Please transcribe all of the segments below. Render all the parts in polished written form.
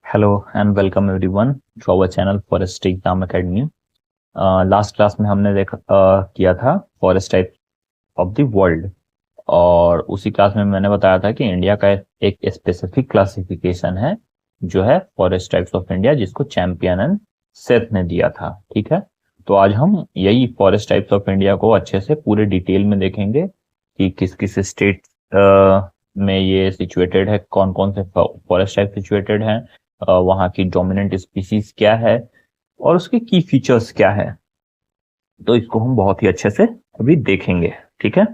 Hello and welcome everyone to our channel forest exam academy. Last class में हमने किया था forest type of the world, और उसी क्लास में मैंने बताया था कि इंडिया का एक स्पेसिफिक क्लासिफिकेशन है जो है फॉरेस्ट टाइप्स ऑफ इंडिया, जिसको चैंपियन एंड सेथ ने दिया था। ठीक है, तो आज हम यही फॉरेस्ट टाइप्स ऑफ इंडिया को अच्छे से पूरे डिटेल में देखेंगे कि किस किस स्टेट में ये सिचुएटेड है, कौन कौन से फॉरेस्ट टाइप सिचुएटेड हैं, वहाँ की डोमिनेंट स्पीसीज क्या है और उसके की फीचर्स क्या है। तो इसको हम बहुत ही अच्छे से अभी देखेंगे। ठीक है,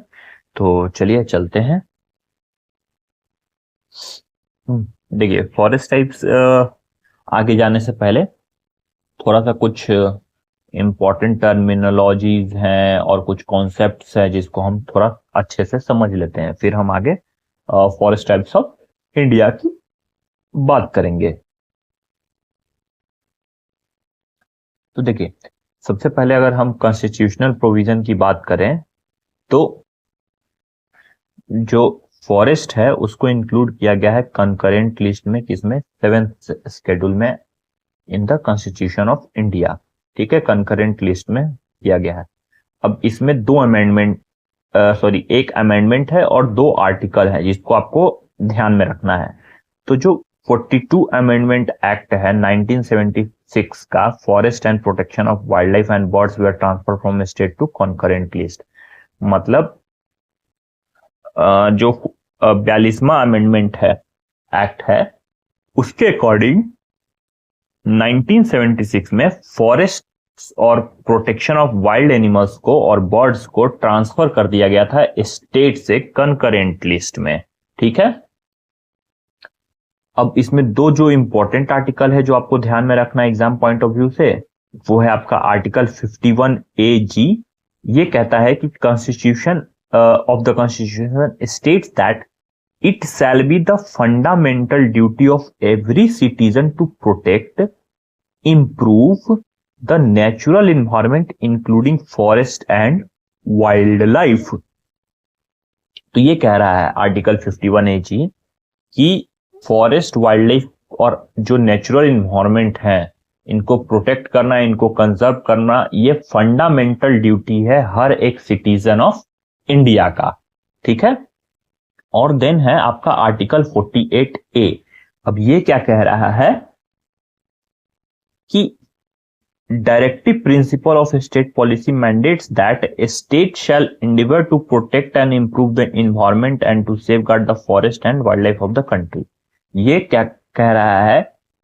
तो चलिए चलते हैं। देखिए, फॉरेस्ट टाइप्स आगे जाने से पहले थोड़ा सा कुछ इंपॉर्टेंट टर्मिनोलॉजीज हैं और कुछ कॉन्सेप्ट्स हैं जिसको हम थोड़ा अच्छे से समझ लेते हैं, फिर हम आगे फॉरेस्ट टाइप्स ऑफ इंडिया की बात करेंगे। तो देखिए, सबसे पहले अगर हम कॉन्स्टिट्यूशनल प्रोविजन की बात करें तो जो फॉरेस्ट है उसको इंक्लूड किया गया है कंकरेंट लिस्ट में, किसमें, 7th शेड्यूल में in the constitution of India. ठीक है, कंकरेंट लिस्ट में किया गया है। अब इसमें दो अमेंडमेंट एक अमेंडमेंट है और दो आर्टिकल है जिसको आपको ध्यान में रखना है। तो जो 42 अमेंडमेंट एक्ट है 1976 का, forest and protection of wild life and birds were transfer from state to concurrent list. मतलब जो 42वां अमेंडमेंट है, एक्ट है, उसके अकॉर्डिंग 1976 में फॉरेस्ट और प्रोटेक्शन ऑफ वाइल्ड एनिमल्स को और बर्ड्स को ट्रांसफर कर दिया गया था स्टेट से कंकरेंट लिस्ट में। ठीक है, अब इसमें दो जो इंपॉर्टेंट आर्टिकल है जो आपको ध्यान में रखना है एग्जाम पॉइंट ऑफ व्यू से, वो है आपका आर्टिकल 51AG। ये कहता है कि constitution of the constitution states that it shall be the fundamental duty of every citizen to protect, improve the natural environment including forest and wildlife। तो ये कह रहा है आर्टिकल 51AG कि फॉरेस्ट, वाइल्ड लाइफ और जो नेचुरल इन्वायरमेंट है, इनको प्रोटेक्ट करना, इनको कंजर्व करना, ये फंडामेंटल ड्यूटी है हर एक सिटीजन ऑफ इंडिया का। ठीक है, और देन है आपका आर्टिकल 48A। अब ये क्या कह रहा है कि directive principle of state policy mandates that a state shall endeavor to protect and improve the environment and to safeguard the forest and wild life of the country. ये क्या कह रहा है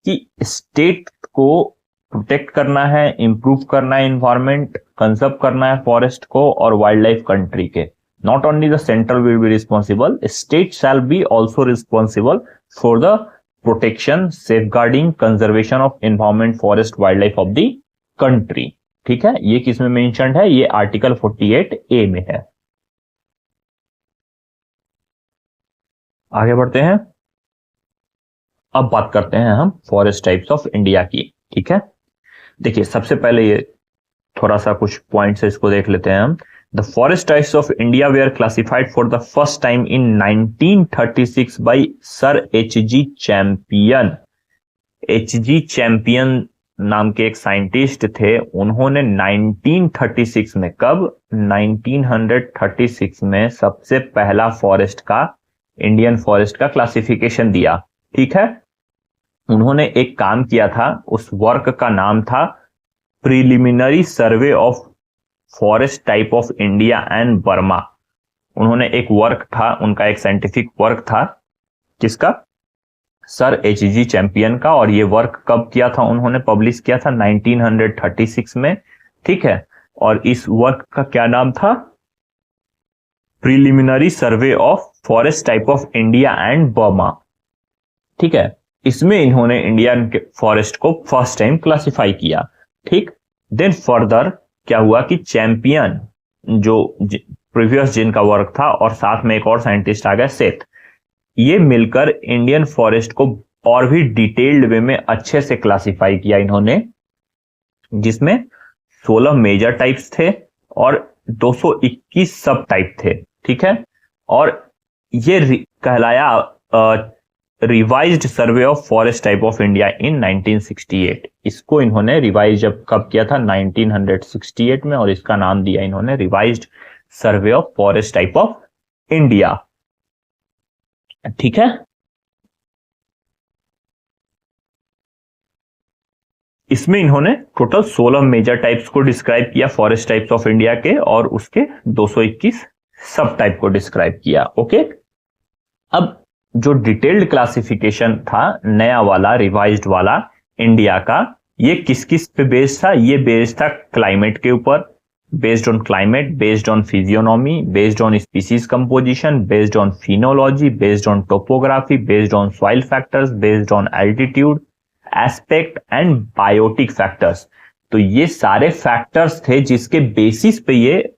कि स्टेट को प्रोटेक्ट करना है, इंप्रूव करना है एनवायरनमेंट, कंजर्व करना है फॉरेस्ट को और वाइल्ड लाइफ कंट्री के। Not only the central will be responsible, state shall be also responsible for the protection, safeguarding, conservation of environment, forest, wild life of the country. ठीक है, ये किस में मेंशन्ड है? ये आर्टिकल 48A में है। आगे बढ़ते हैं, अब बात करते हैं हम फॉरेस्ट टाइप्स ऑफ इंडिया की। ठीक है, देखिए सबसे पहले ये थोड़ा सा कुछ पॉइंट्स है, इसको देख लेते हैं हम। The forest types of India were classified for the first time in 1936 by sir H.G. Champion. H.G. Champion नाम के एक साइंटिस्ट थे, उन्होंने 1936 में, कब, 1936 में सबसे पहला फॉरेस्ट का, इंडियन फॉरेस्ट का क्लासिफिकेशन दिया। ठीक है, उन्होंने एक काम किया था, उस वर्क का नाम था preliminary survey of forest type of India and Burma. उन्होंने एक वर्क था, उनका एक साइंटिफिक वर्क था, किसका, सर H.G. चैंपियन का, और ये वर्क कब किया था, उन्होंने पब्लिश किया था 1936 में। ठीक है, और इस वर्क का क्या नाम था, preliminary survey of forest type of India and Burma. ठीक है, इसमें इन्होंने इंडियन फॉरेस्ट को फर्स्ट टाइम क्लासिफाई किया। ठीक, देन फर्दर क्या हुआ कि चैंपियन, जो प्रीवियस जिनका वर्क था, और साथ में एक और साइंटिस्ट आ गया, सेथ, ये मिलकर इंडियन फॉरेस्ट को और भी डिटेल्ड वे में अच्छे से क्लासिफाई किया इन्होंने, जिसमें 16 मेजर टाइप्स थे और 221 सब टाइप थे। ठीक है, और ये कहलाया revised survey of forest type of India in 1968। इसको इन्होंने रिवाइज जब कब किया था 1968 में, और इसका नाम दिया इन्होंने revised survey of forest type of India. ठीक है, इसमें इन्होंने टोटल 16 मेजर टाइप्स को डिस्क्राइब किया फॉरेस्ट टाइप्स ऑफ इंडिया के, और उसके 221 सब टाइप को डिस्क्राइब किया। ओके, अब जो डिटेल्ड क्लासिफिकेशन था नया वाला रिवाइज्ड वाला इंडिया का, ये किस किस पे बेस्ड था? ये बेस्ड था क्लाइमेट के ऊपर, based on climate, based on physiognomy, based on species composition, based on phenology, based on topography, based on soil factors, based on altitude, aspect and biotic factors. तो ये सारे फैक्टर्स थे जिसके बेसिस पे ये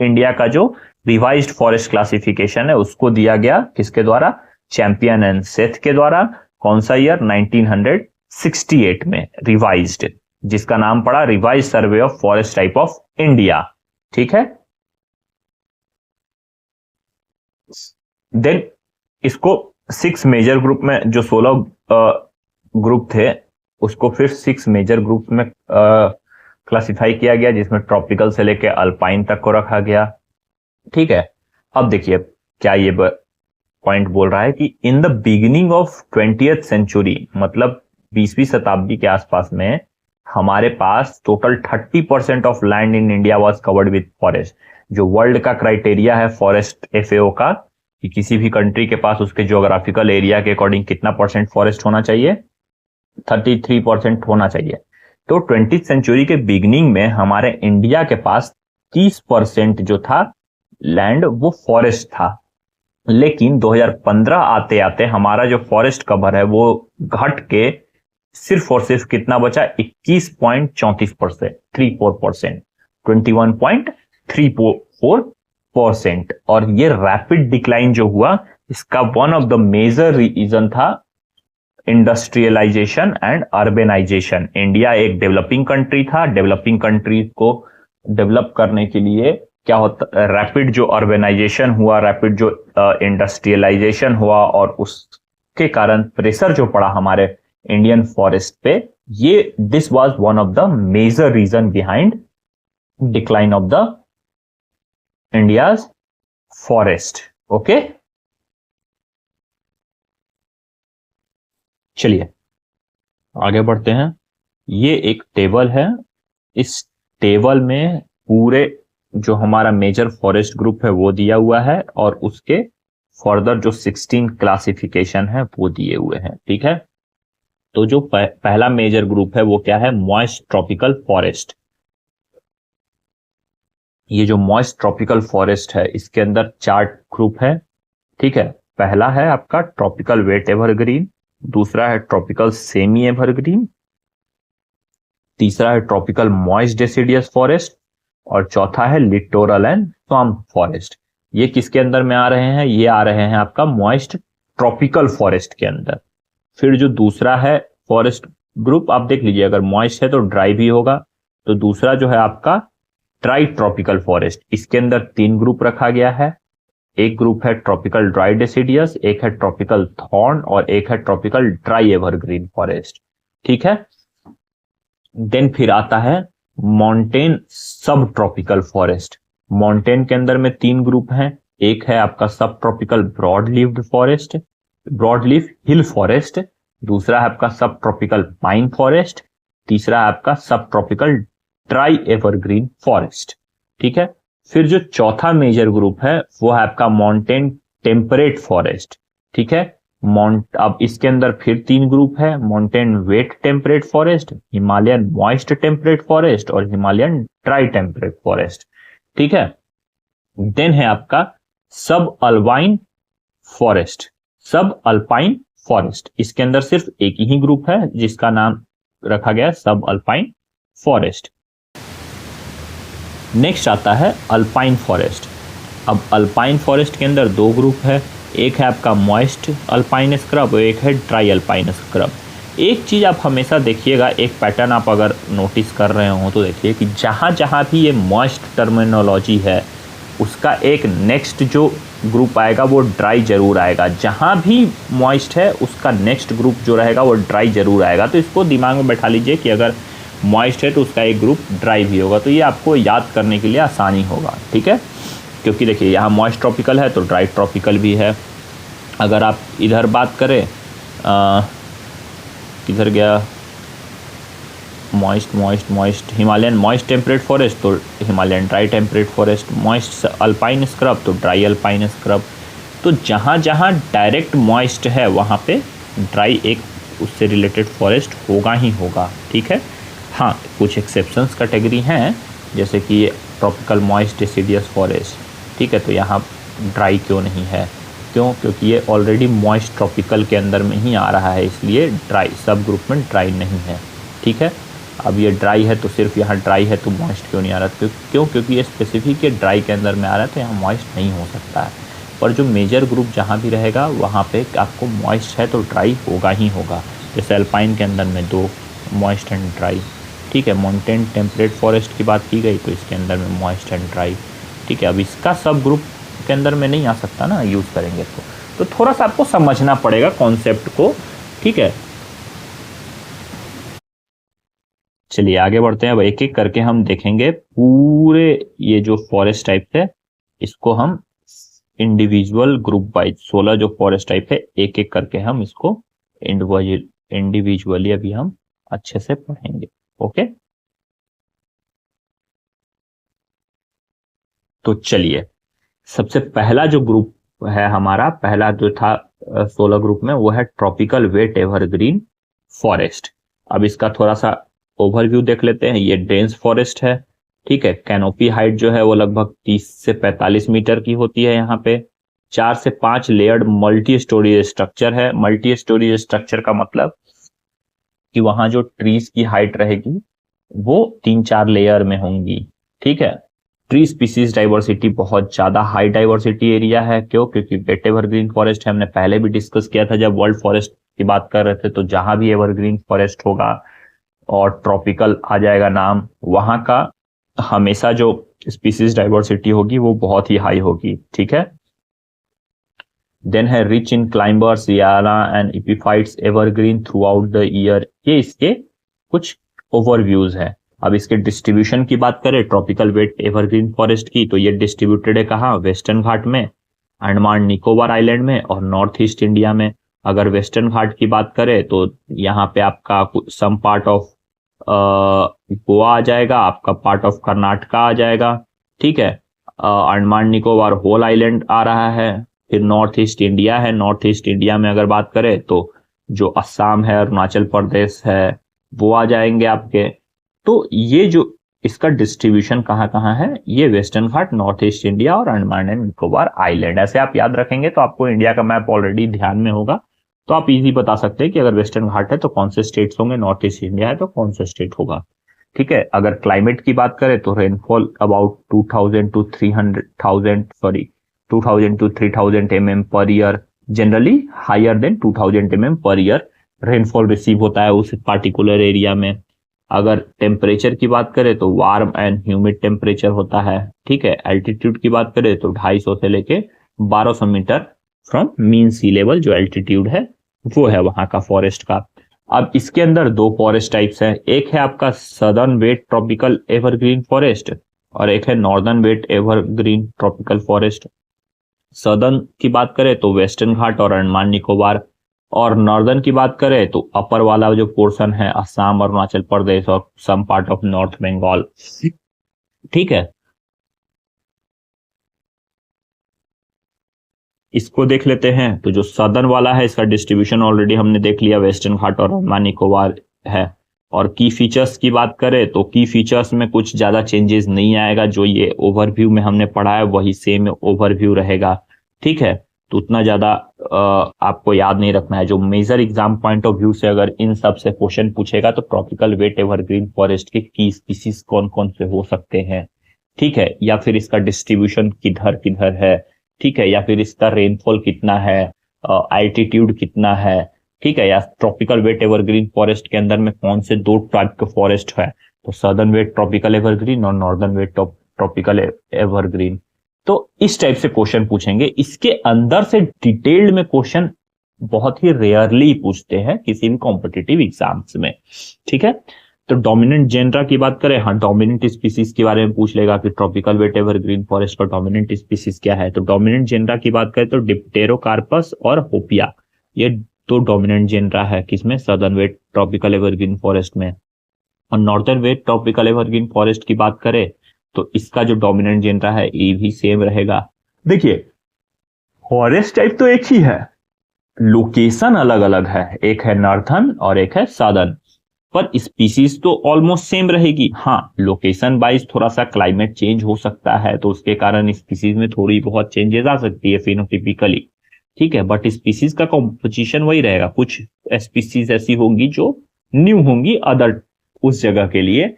इंडिया का जो रिवाइज्ड फॉरेस्ट क्लासिफिकेशन है उसको दिया गया, किसके द्वारा? चैंपियन एंड सेथ के द्वारा। कौन सा ईयर? 1968 में रिवाइज्ड, जिसका नाम पड़ा revised survey of forest type of India. ठीक है, देन इसको 6 मेजर ग्रुप में, जो 16 ग्रुप थे उसको फिर 6 मेजर ग्रुप में क्लासिफाई किया गया, जिसमें ट्रॉपिकल से लेके अल्पाइन तक को रखा गया। ठीक है, अब देखिए क्या ये पॉइंट बोल रहा है कि in the beginning of 20th century, मतलब 20वीं शताब्दी के आसपास में, हमारे पास total 30% of land in India was covered with forest. जो वर्ल्ड का क्राइटेरिया है फॉरेस्ट एफएओ का, कि किसी भी कंट्री के पास उसके ज्योग्राफिकल एरिया के अकॉर्डिंग कितना परसेंट फॉरेस्ट होना चाहिए, 33% होना चाहिए। तो 20th सेंचुरी के बिगिनिंग में हमारे इंडिया के पास 30% जो था लैंड वो फॉरेस्ट था, लेकिन 2015 आते आते हमारा जो फॉरेस्ट कवर है वो घट के सिर्फ और सिर्फ कितना बचा? 21.34%, 34%, 21.34%। और ये रैपिड डिक्लाइन जो हुआ, इसका one of the major reason था इंडस्ट्रियलाइजेशन एंड अर्बेनाइजेशन। इंडिया एक डेवलपिंग कंट्री था, डेवलपिंग कंट्रीज को डेवलप करने के लिए क्या होता, रैपिड जो अर्बेनाइजेशन हुआ, रैपिड जो इंडस्ट्रियलाइजेशन हुआ, और उसके कारण प्रेशर जो पड़ा हमारे इंडियन फॉरेस्ट पे, ये this was one of the major reason behind decline of the India's forest. Okay, चलिए आगे बढ़ते हैं। ये एक टेबल है, इस टेबल में पूरे जो हमारा मेजर फॉरेस्ट ग्रुप है वो दिया हुआ है, और उसके फर्दर जो 16 क्लासिफिकेशन है वो दिए हुए हैं। ठीक है, तो जो पहला मेजर ग्रुप है वो क्या है? Moist tropical forest. ये जो मॉइस्ट ट्रॉपिकल फॉरेस्ट है इसके अंदर 4 ग्रुप है। ठीक है, पहला है आपका ट्रॉपिकल वेट एवरग्रीन, दूसरा है ट्रॉपिकल सेमी एवरग्रीन, तीसरा है ट्रॉपिकल मॉइस्ट डेसिडियस फॉरेस्ट, और चौथा है लिटोरल एंड स्वैम्प फॉरेस्ट। ये किसके अंदर में आ रहे हैं? ये आ रहे हैं आपका मॉइस्ट ट्रॉपिकल फॉरेस्ट के अंदर। फिर जो दूसरा है फॉरेस्ट ग्रुप, आप देख लीजिए, अगर मॉइस्ट है तो ड्राई भी होगा, तो दूसरा जो है आपका ड्राई ट्रॉपिकल फॉरेस्ट। इसके अंदर 3 ग्रुप रखा गया है। एक ग्रुप है ट्रॉपिकल ड्राई डेसिडियस, एक है ट्रॉपिकल थॉर्न, और एक है ट्रॉपिकल ड्राई एवरग्रीन फॉरेस्ट। ठीक है, देन फिर आता है माउंटेन सब ट्रॉपिकल फॉरेस्ट। माउंटेन के अंदर में 3 ग्रुप हैं। एक है आपका subtropical broad leaved forest, broad leaf hill forest, दूसरा है आपका सब ट्रॉपिकल पाइन फॉरेस्ट, तीसरा है आपका सब ट्रॉपिकल ड्राई एवरग्रीन फॉरेस्ट। ठीक है, फिर जो चौथा मेजर ग्रुप है वो है आपका माउंटेन टेम्परेट फॉरेस्ट। ठीक है, अब इसके अंदर फिर 3 ग्रुप है, mountain wet temperate forest, Himalayan moist temperate forest, और हिमालयन ड्राई टेम्परेट फॉरेस्ट। ठीक है, देन है आपका सब अल्पाइन फॉरेस्ट, सब अल्पाइन फॉरेस्ट। इसके अंदर सिर्फ एक ही ग्रुप है जिसका नाम रखा गया सब अल्पाइन फॉरेस्ट। नेक्स्ट आता है अल्पाइन फॉरेस्ट। अब अल्पाइन फॉरेस्ट के अंदर 2 ग्रुप है, एक है आपका मॉइस्ट अल्पाइन स्क्रब और एक है ड्राई अल्पाइन स्क्रब। एक चीज़ आप हमेशा देखिएगा, एक पैटर्न आप अगर नोटिस कर रहे हो तो देखिए कि जहाँ जहाँ भी ये मॉइस्ट टर्मिनोलॉजी है उसका एक नेक्स्ट जो ग्रुप आएगा वो ड्राई जरूर आएगा। जहाँ भी मॉइस्ट है उसका नेक्स्ट ग्रुप जो रहेगा वो ड्राई जरूर आएगा। तो इसको दिमाग में बैठा लीजिए कि अगर मॉइस्ट है तो उसका एक ग्रुप ड्राई भी होगा। तो ये आपको याद करने के लिए आसानी होगा, ठीक है, क्योंकि देखिए यहाँ मॉइस्ट ट्रॉपिकल है तो ड्राई ट्रॉपिकल भी है। अगर आप इधर बात करें, किधर गया, moist Himalayan moist temperate forest तो Himalayan dry temperate forest, moist alpine scrub तो ड्राई अल्पाइन स्क्रब। तो जहाँ जहाँ डायरेक्ट मॉइस्ट है वहाँ पे ड्राई एक उससे रिलेटेड फॉरेस्ट होगा ही होगा, ठीक है। हाँ, कुछ एक्सेप्शंस कैटेगरी हैं, जैसे कि ट्रॉपिकल मॉइस्ट डेसिडियस फॉरेस्ट, ठीक है, तो यहाँ ड्राई क्यों नहीं है, क्यों, क्योंकि ये ऑलरेडी मॉइस्ट ट्रॉपिकल के अंदर में ही आ रहा है, इसलिए ड्राई सब ग्रुप में ड्राई नहीं है, ठीक है। अब ये ड्राई है तो सिर्फ यहाँ ड्राई है तो मॉइस्ट क्यों नहीं आ रहा, क्यों, क्योंकि ये स्पेसिफिक ये ड्राई के अंदर में आ रहा है तो यहाँ मॉइस्ट नहीं हो सकता है। पर जो मेजर ग्रुप जहाँ भी रहेगा वहाँ पे आपको मॉइस्ट है तो ड्राई होगा ही होगा। जैसे अल्पाइन के अंदर में 2 मॉइस्ट एंड ड्राई, ठीक है। माउंटेन टेम्परेट फॉरेस्ट की बात की गई तो इसके अंदर में मॉइस्ट एंड ड्राई, ठीक है। अब इसका सब ग्रुप के अंदर में नहीं आ सकता ना यूज़ करेंगे तो थोड़ा सा आपको समझना पड़ेगा कॉन्सेप्ट को, ठीक है। चलिए आगे बढ़ते हैं। अब एक एक करके हम देखेंगे पूरे ये जो फॉरेस्ट टाइप है इसको हम इंडिविजुअल ग्रुप वाइज 16 जो फॉरेस्ट टाइप है एक एक करके हम इसको इंडिविजुअली अभी हम अच्छे से पढ़ेंगे, ओके। तो चलिए, सबसे पहला जो ग्रुप है हमारा, पहला जो था 16 ग्रुप में, वो है ट्रॉपिकल वेट एवरग्रीन फॉरेस्ट। अब इसका थोड़ा सा ओवरव्यू देख लेते हैं। ये डेंस फॉरेस्ट है, ठीक है। कैनोपी हाइट जो है वो लगभग 30 से 45 मीटर की होती है। यहाँ पे 4 से 5 लेयर्ड मल्टी स्टोरेज स्ट्रक्चर है। मल्टी स्टोरेज स्ट्रक्चर का मतलब कि वहां जो ट्रीज की हाइट रहेगी वो 3-4 लेयर में होंगी, ठीक है। ट्री स्पीसीज डाइवर्सिटी बहुत ज्यादा हाई डाइवर्सिटी एरिया है। क्यों? क्योंकि वेट एवरग्रीन फॉरेस्ट है, हमने पहले भी डिस्कस किया था जब वर्ल्ड फॉरेस्ट की बात कर रहे थे। तो जहां भी एवरग्रीन फॉरेस्ट होगा और ट्रॉपिकल आ जाएगा नाम, वहां का हमेशा जो स्पीसीज डाइवर्सिटी होगी वो बहुत ही हाई होगी, ठीक है। देन है rich in climbers, liana and epiphytes evergreen throughout the year. ये इसके कुछ ओवरव्यूज है। अब इसके डिस्ट्रीब्यूशन की बात करें ट्रॉपिकल वेट एवरग्रीन फॉरेस्ट की, तो ये डिस्ट्रीब्यूटेड है कहाँ? वेस्टर्न घाट में, अंडमान निकोबार आइलैंड में और नॉर्थ ईस्ट इंडिया में। अगर वेस्टर्न घाट की बात करें तो यहाँ पे आपका सम पार्ट ऑफ गोवा आ जाएगा, आपका पार्ट ऑफ कर्नाटका आ जाएगा, ठीक है। अंडमान निकोबार होल आइलैंड आ रहा है। फिर नॉर्थ ईस्ट इंडिया है। नॉर्थ ईस्ट इंडिया में अगर बात करें तो जो असम है, अरुणाचल प्रदेश है, वो आ जाएंगे आपके। तो ये जो इसका डिस्ट्रीब्यूशन कहाँ कहाँ है, ये वेस्टर्न घाट, नॉर्थ ईस्ट इंडिया और अंडमान एंड निकोबार आइलैंड। ऐसे आप याद रखेंगे तो आपको इंडिया का मैप ऑलरेडी ध्यान में होगा, तो आप इजी बता सकते हैं कि अगर वेस्टर्न घाट है तो कौन से स्टेट्स होंगे, नॉर्थ ईस्ट इंडिया है तो कौन सा स्टेट होगा, ठीक है। अगर क्लाइमेट की बात करें तो rainfall about 2000 to 3000 mm per year, generally higher than 2000 mm per year rainfall receive होता है उस पार्टिकुलर एरिया में। अगर टेम्परेचर की बात करें तो वार्म एंड ह्यूमिड टेम्परेचर होता है, ठीक है। एल्टीट्यूड की बात करें तो 250 से लेके 1200 metre from mean sea level जो एल्टीट्यूड है वो है वहां का फॉरेस्ट का। अब इसके अंदर 2 फॉरेस्ट टाइप्स है। एक है आपका southern wet tropical evergreen forest और एक है northern wet evergreen tropical forest. Southern की बात करें तो वेस्टर्न घाट और अंडमान निकोबार, और नॉर्दर्न की बात करें तो अपर वाला जो पोर्शन है असम, अरुणाचल प्रदेश और some part of north Bengal, ठीक है। इसको देख लेते हैं। तो जो सदर्न वाला है इसका डिस्ट्रीब्यूशन ऑलरेडी हमने देख लिया, वेस्टर्न घाट और अंडमान निकोबार है। और की फीचर्स की बात करें तो की फीचर्स में कुछ ज्यादा चेंजेस नहीं आएगा। जो ये ओवरव्यू में हमने पढ़ा है वही सेम ओवरव्यू रहेगा, ठीक है। तो उतना ज्यादा आपको याद नहीं रखना है। जो major exam point of view से अगर इन सब से क्वेश्चन पूछेगा तो ट्रॉपिकल वेट एवरग्रीन फॉरेस्ट के की स्पीसीज कौन कौन से हो सकते हैं, ठीक है, या फिर इसका डिस्ट्रीब्यूशन किधर किधर है, ठीक है, या फिर इसका रेनफॉल कितना है, एल्टीट्यूड कितना है, ठीक है, या ट्रॉपिकल वेट एवरग्रीन फॉरेस्ट के अंदर में कौन से 2 टाइप के फॉरेस्ट है, तो सदर्न वेट ट्रॉपिकल एवरग्रीन और नॉर्दर्न वेट ट्रॉपिकल एवरग्रीन, तो इस टाइप से क्वेश्चन पूछेंगे। इसके अंदर से डिटेल्ड में क्वेश्चन बहुत ही रेयरली पूछते हैं किसी भी कॉम्पिटिटिव एग्जाम्स में, ठीक है। तो डोमिनेंट जेनरा की बात करें, हाँ डोमिनेंट स्पीसीज के बारे में पूछ लेगा कि ट्रॉपिकल वेट एवरग्रीन फॉरेस्ट का डोमिनेंट स्पीसीज क्या है। तो डोमिनेंट जेनरा की बात करें तो डिप्टेरोकार्पस और होपिया, ये दो डोमिनेंट जेनरा है किसमें, southern wet tropical evergreen forest में। और northern wet tropical evergreen forest की बात करें तो इसका जो डोमिनेंट जेनरा है ये भी सेम रहेगा। देखिए फॉरेस्ट टाइप तो एक ही है, लोकेशन अलग अलग है, एक है नॉर्थर्न और एक है सादर्न, पर स्पीसीज तो ऑलमोस्ट सेम रहेगी। हाँ लोकेशन वाइज थोड़ा सा क्लाइमेट चेंज हो सकता है तो उसके कारण स्पीसीज में थोड़ी बहुत चेंजेस आ सकती है फिनोटिपिकली, ठीक है, बट स्पीसीज का कॉम्पोजिशन वही रहेगा। कुछ स्पीसीज ऐसी होंगी जो न्यू होंगी अदर उस जगह के लिए,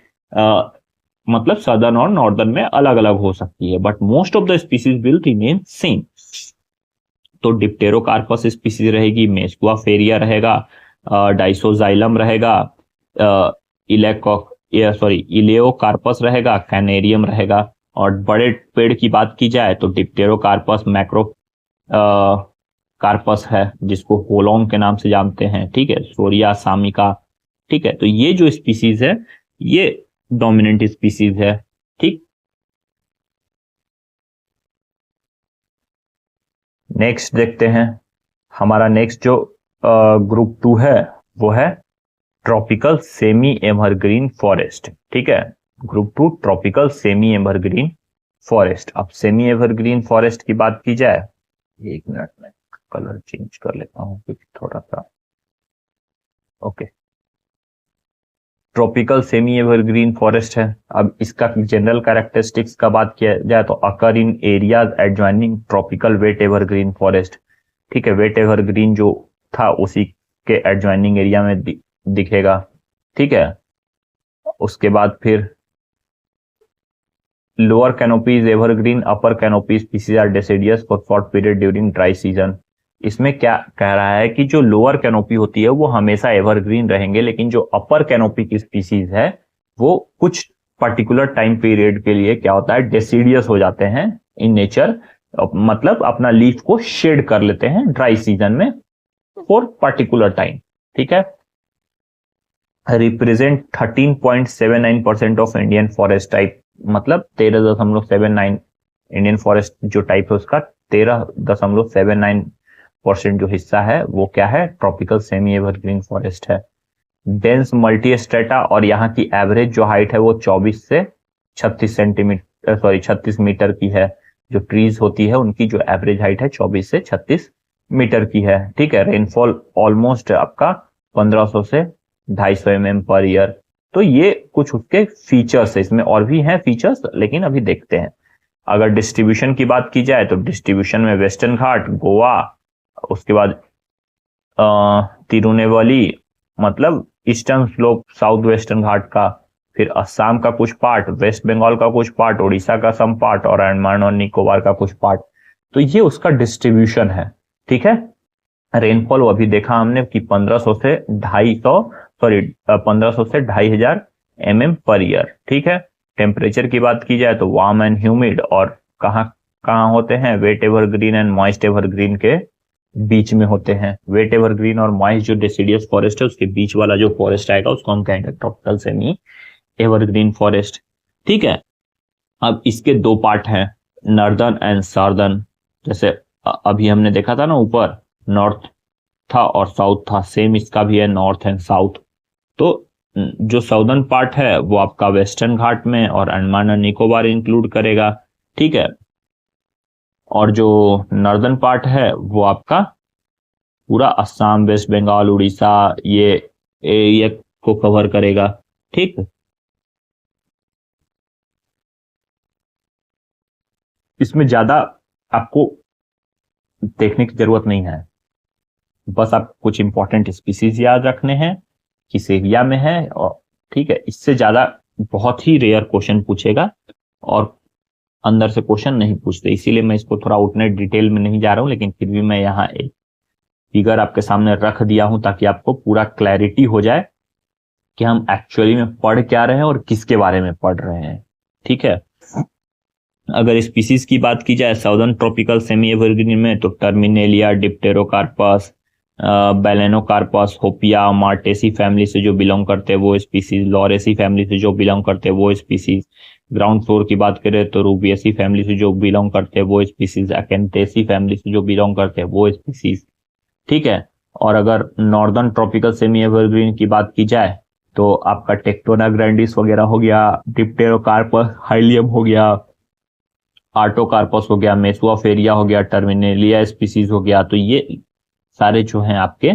मतलब सदर्न और नॉर्दर्न में अलग अलग हो सकती है, but most of the species will remain same. तो डिप्टेरोकार्पस स्पीसीज रहेगी, मेस्कुआ फेरिया रहेगा, डाइसोजाइलम रहेगा, इलेओकार्पस रहेगा, कैनेरियम रहेगा। और बड़े पेड़ की बात की जाए तो डिप्टेरोकार्पस मैक्रो कार्पस है जिसको होलोंग के नाम से जानते हैं, ठीक है, सोरिया सामिका, ठीक है। तो ये जो स्पीसीज है ये डोमिनेंट स्पीसीज है, ठीक। नेक्स्ट देखते हैं, हमारा नेक्स्ट जो ग्रुप 2 है वो है ट्रॉपिकल सेमी एवरग्रीन फॉरेस्ट, ठीक है। Group 2 tropical semi evergreen forest. अब सेमी एवरग्रीन फॉरेस्ट की बात की जाए, एक मिनट में कलर चेंज कर लेता हूं क्योंकि थोड़ा सा, okay. Tropical semi evergreen forest है। अब इसका जनरल कैरेक्टरिस्टिक्स का बात किया जाए तो occur in areas adjoining tropical wet evergreen forest, ठीक है। वेट एवरग्रीन जो था उसी के एडजॉइनिंग एरिया में दिखेगा, ठीक है। उसके बाद फिर lower canopies evergreen, upper canopy species are deciduous for short period during dry season. इसमें क्या कह रहा है कि जो लोअर कैनोपी होती है वो हमेशा एवरग्रीन रहेंगे, लेकिन जो अपर कैनोपी की स्पीसीज है वो कुछ पर्टिकुलर टाइम पीरियड के लिए क्या होता है, डेसिडियस हो जाते हैं इन नेचर, मतलब अपना लीफ को शेड कर लेते हैं ड्राई सीजन में फॉर पर्टिकुलर टाइम, ठीक है। Represent 13.79% of Indian forest type, मतलब 13.79 इंडियन फॉरेस्ट जो टाइप है उसका 13.79% जो हिस्सा है वो क्या है, ट्रॉपिकल सेमी एवरग्रीन फॉरेस्ट है। डेंस मल्टी स्ट्रेटा, और यहाँ की एवरेज जो हाइट है वो 24 से 36 मीटर की है। जो ट्रीज होती है उनकी जो एवरेज हाइट है 24 से 36 मीटर की है, ठीक है। रेनफॉल ऑलमोस्ट आपका 1500 से 250 mm पर ईयर। तो ये कुछ उसके फीचर्स है, इसमें और भी हैं फीचर्स लेकिन अभी देखते हैं। अगर डिस्ट्रीब्यूशन की बात की जाए तो डिस्ट्रीब्यूशन में वेस्टर्न घाट, गोवा, उसके बाद तिरुनेवली मतलब ईस्टर्न स्लोप साउथ वेस्टर्न घाट का, फिर असम का कुछ पार्ट, वेस्ट बंगाल का कुछ पार्ट, उड़ीसा का सम पार्ट और अंडमान और निकोबार का कुछ पार्ट। तो ये उसका डिस्ट्रीब्यूशन है, ठीक है। रेनफॉल वो अभी देखा हमने कि 1500 से 2500 mm पर ईयर, ठीक है। टेम्परेचर की बात की जाए तो वार्म एंड ह्यूमिड, और कहाँ कहाँ होते हैं, wet evergreen and moist evergreen के बीच में होते हैं। वेट एवरग्रीन और मॉइस्ट जो डेसिडियस फॉरेस्ट है उसके बीच वाला जो फॉरेस्ट आएगा उसको हम कहेंगे ट्रॉपिकल सेमी एवरग्रीन फॉरेस्ट, ठीक है। अब इसके दो पार्ट हैं, नॉर्दर्न एंड साउदर्न। जैसे अभी हमने देखा था ना ऊपर नॉर्थ था और साउथ था, सेम इसका भी है नॉर्थ एंड साउथ। तो जो साउदर्न पार्ट है वो आपका वेस्टर्न घाट में और अंडमान और निकोबार इंक्लूड करेगा, ठीक है। और जो नॉर्दर्न पार्ट है वो आपका पूरा असम, वेस्ट बंगाल, उड़ीसा ये एरिया को कवर करेगा, ठीक। इसमें ज्यादा आपको देखने की जरूरत नहीं है, बस आप कुछ इंपॉर्टेंट स्पीसीज याद रखने हैं, किस एरिया में है, और ठीक है। इससे ज्यादा बहुत ही रेयर क्वेश्चन पूछेगा और अंदर से क्वेश्चन नहीं पूछते, इसीलिए मैं इसको थोड़ा उतने डिटेल में नहीं जा रहा हूं, लेकिन फिर भी मैं यहाँ एक फिगर आपके सामने रख दिया हूं ताकि आपको पूरा क्लैरिटी हो जाए कि हम एक्चुअली में पढ़ क्या रहे हैं और किसके बारे में पढ़ रहे हैं, ठीक है। अगर स्पीसीज की बात की जाए साउदर्न ट्रॉपिकल सेमी एवरग्रीन में, तो टर्मिनेलिया, डिप्टेरोकार्पस, बैलेनोकार्पस, होपिया, मार्टेसी फैमिली से जो बिलोंग करते हैं वो स्पीसीज, लॉरेसी फैमिली से जो बिलोंग करते हैं वो स्पीसीज। ग्राउंड फ्लोर की बात करें तो रूबियसी फैमिली से जो बिलोंग करते हैं वो स्पीसीज, अकेंथेसी फैमिली से जो बिलोंग करते हैं वो स्पीसीज। ठीक है। और अगर नॉर्दर्न ट्रॉपिकल सेमी एवरग्रीन की बात की जाए तो आपका टेक्टोना ग्रैंडिस वगैरह हो गया, डिप्टेरोकार्पस हाइलियम हो गया, आर्टोकार्पस हो गया, मेसुआफेरिया हो गया, टर्मिनेलिया स्पीसीज हो गया। तो ये सारे जो हैं आपके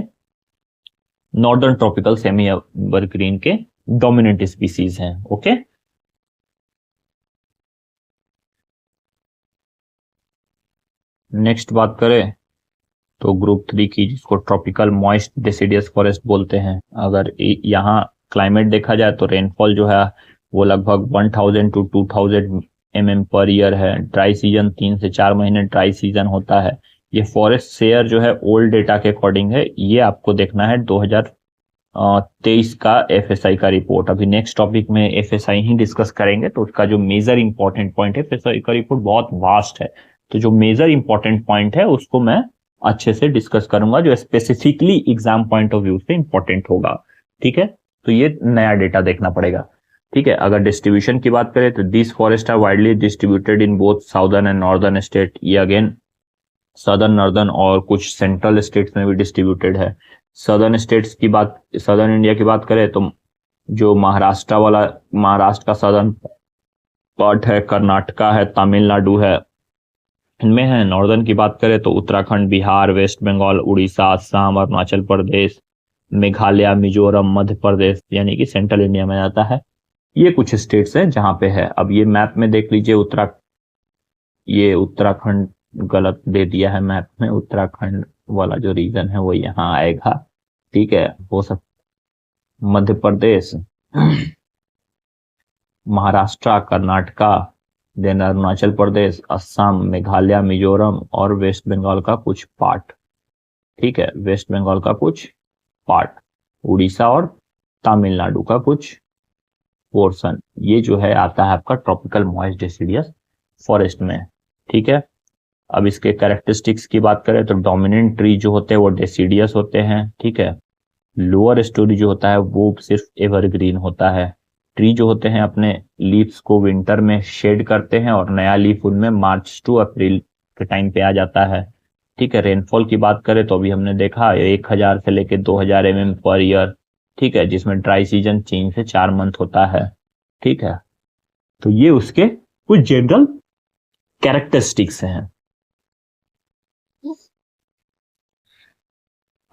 नॉर्दर्न ट्रॉपिकल सेमी एवरग्रीन के डोमिनेंट स्पीसीज हैं। ओके। नेक्स्ट बात करें तो ग्रुप 3 की, जिसको ट्रॉपिकल मॉइस्ट डेसिडियस फॉरेस्ट बोलते हैं। अगर यहाँ क्लाइमेट देखा जाए तो रेनफॉल जो है वो लगभग 1000 to 2000 mm पर ईयर है। ड्राई सीजन 3 से 4 महीने ड्राई सीजन होता है। ये फॉरेस्ट शेयर जो है ओल्ड डेटा के अकॉर्डिंग है। ये आपको देखना है 2023 का एफएसआई का रिपोर्ट। अभी नेक्स्ट टॉपिक में एफएसआई ही डिस्कस करेंगे, तो उसका जो मेजर इंपॉर्टेंट पॉइंट है, एफएसआई का रिपोर्ट बहुत वास्ट है, तो जो मेजर इंपॉर्टेंट पॉइंट है उसको मैं अच्छे से डिस्कस करूंगा, जो specifically exam point of view से इंपॉर्टेंट होगा। ठीक है। तो ये नया डेटा देखना पड़ेगा। ठीक है। अगर डिस्ट्रीब्यूशन की बात करें तो this forest are widely distributed in both southern and northern state. ये अगेन सदर्न, नॉर्दर्न और कुछ सेंट्रल स्टेट्स में भी डिस्ट्रीब्यूटेड है। सदर्न स्टेट्स की बात, सदर्न इंडिया की बात करें तो जो महाराष्ट्र का सदर्न पार्ट है, कर्नाटका है, तमिलनाडु है, इनमें है। नॉर्दर्न की बात करें तो उत्तराखंड, बिहार, वेस्ट बंगाल, उड़ीसा, असम, अरुणाचल प्रदेश, मेघालय, मिजोरम, मध्य प्रदेश, यानी कि सेंट्रल इंडिया में आता है। ये कुछ स्टेट्स हैं जहां पे है। अब ये मैप में देख लीजिए, ये उत्तराखंड गलत दे दिया है मैप में। उत्तराखंड वाला जो रीजन है वो यहाँ आएगा। ठीक है। वो सब मध्य प्रदेश, महाराष्ट्र, कर्नाटका, देन अरुणाचल प्रदेश, असम, मेघालय, मिजोरम और वेस्ट बंगाल का कुछ पार्ट। ठीक है। वेस्ट बंगाल का कुछ पार्ट, उड़ीसा और तमिलनाडु का कुछ पोर्शन, ये जो है आता है आपका ट्रॉपिकल मॉइस्ट डेसिडियस फॉरेस्ट में। ठीक है। अब इसके कैरेक्टरिस्टिक्स की बात करें तो डोमिनेंट ट्री जो होते हैं वो डेसिडियस होते हैं। ठीक है। लोअर स्टोरी जो होता है वो सिर्फ एवरग्रीन होता है। ट्री जो होते हैं अपने लीव्स को विंटर में शेड करते हैं और नया लीफ उनमें मार्च टू अप्रैल के टाइम पे आ जाता है। ठीक है। रेनफॉल की बात करें तो अभी हमने देखा 1000 से लेके 2000 mm पर ईयर। ठीक है। जिसमें ड्राई सीजन 3 से 4 मंथ होता है। ठीक है। तो ये उसके कुछ जनरल कैरेक्टरिस्टिक्स हैं।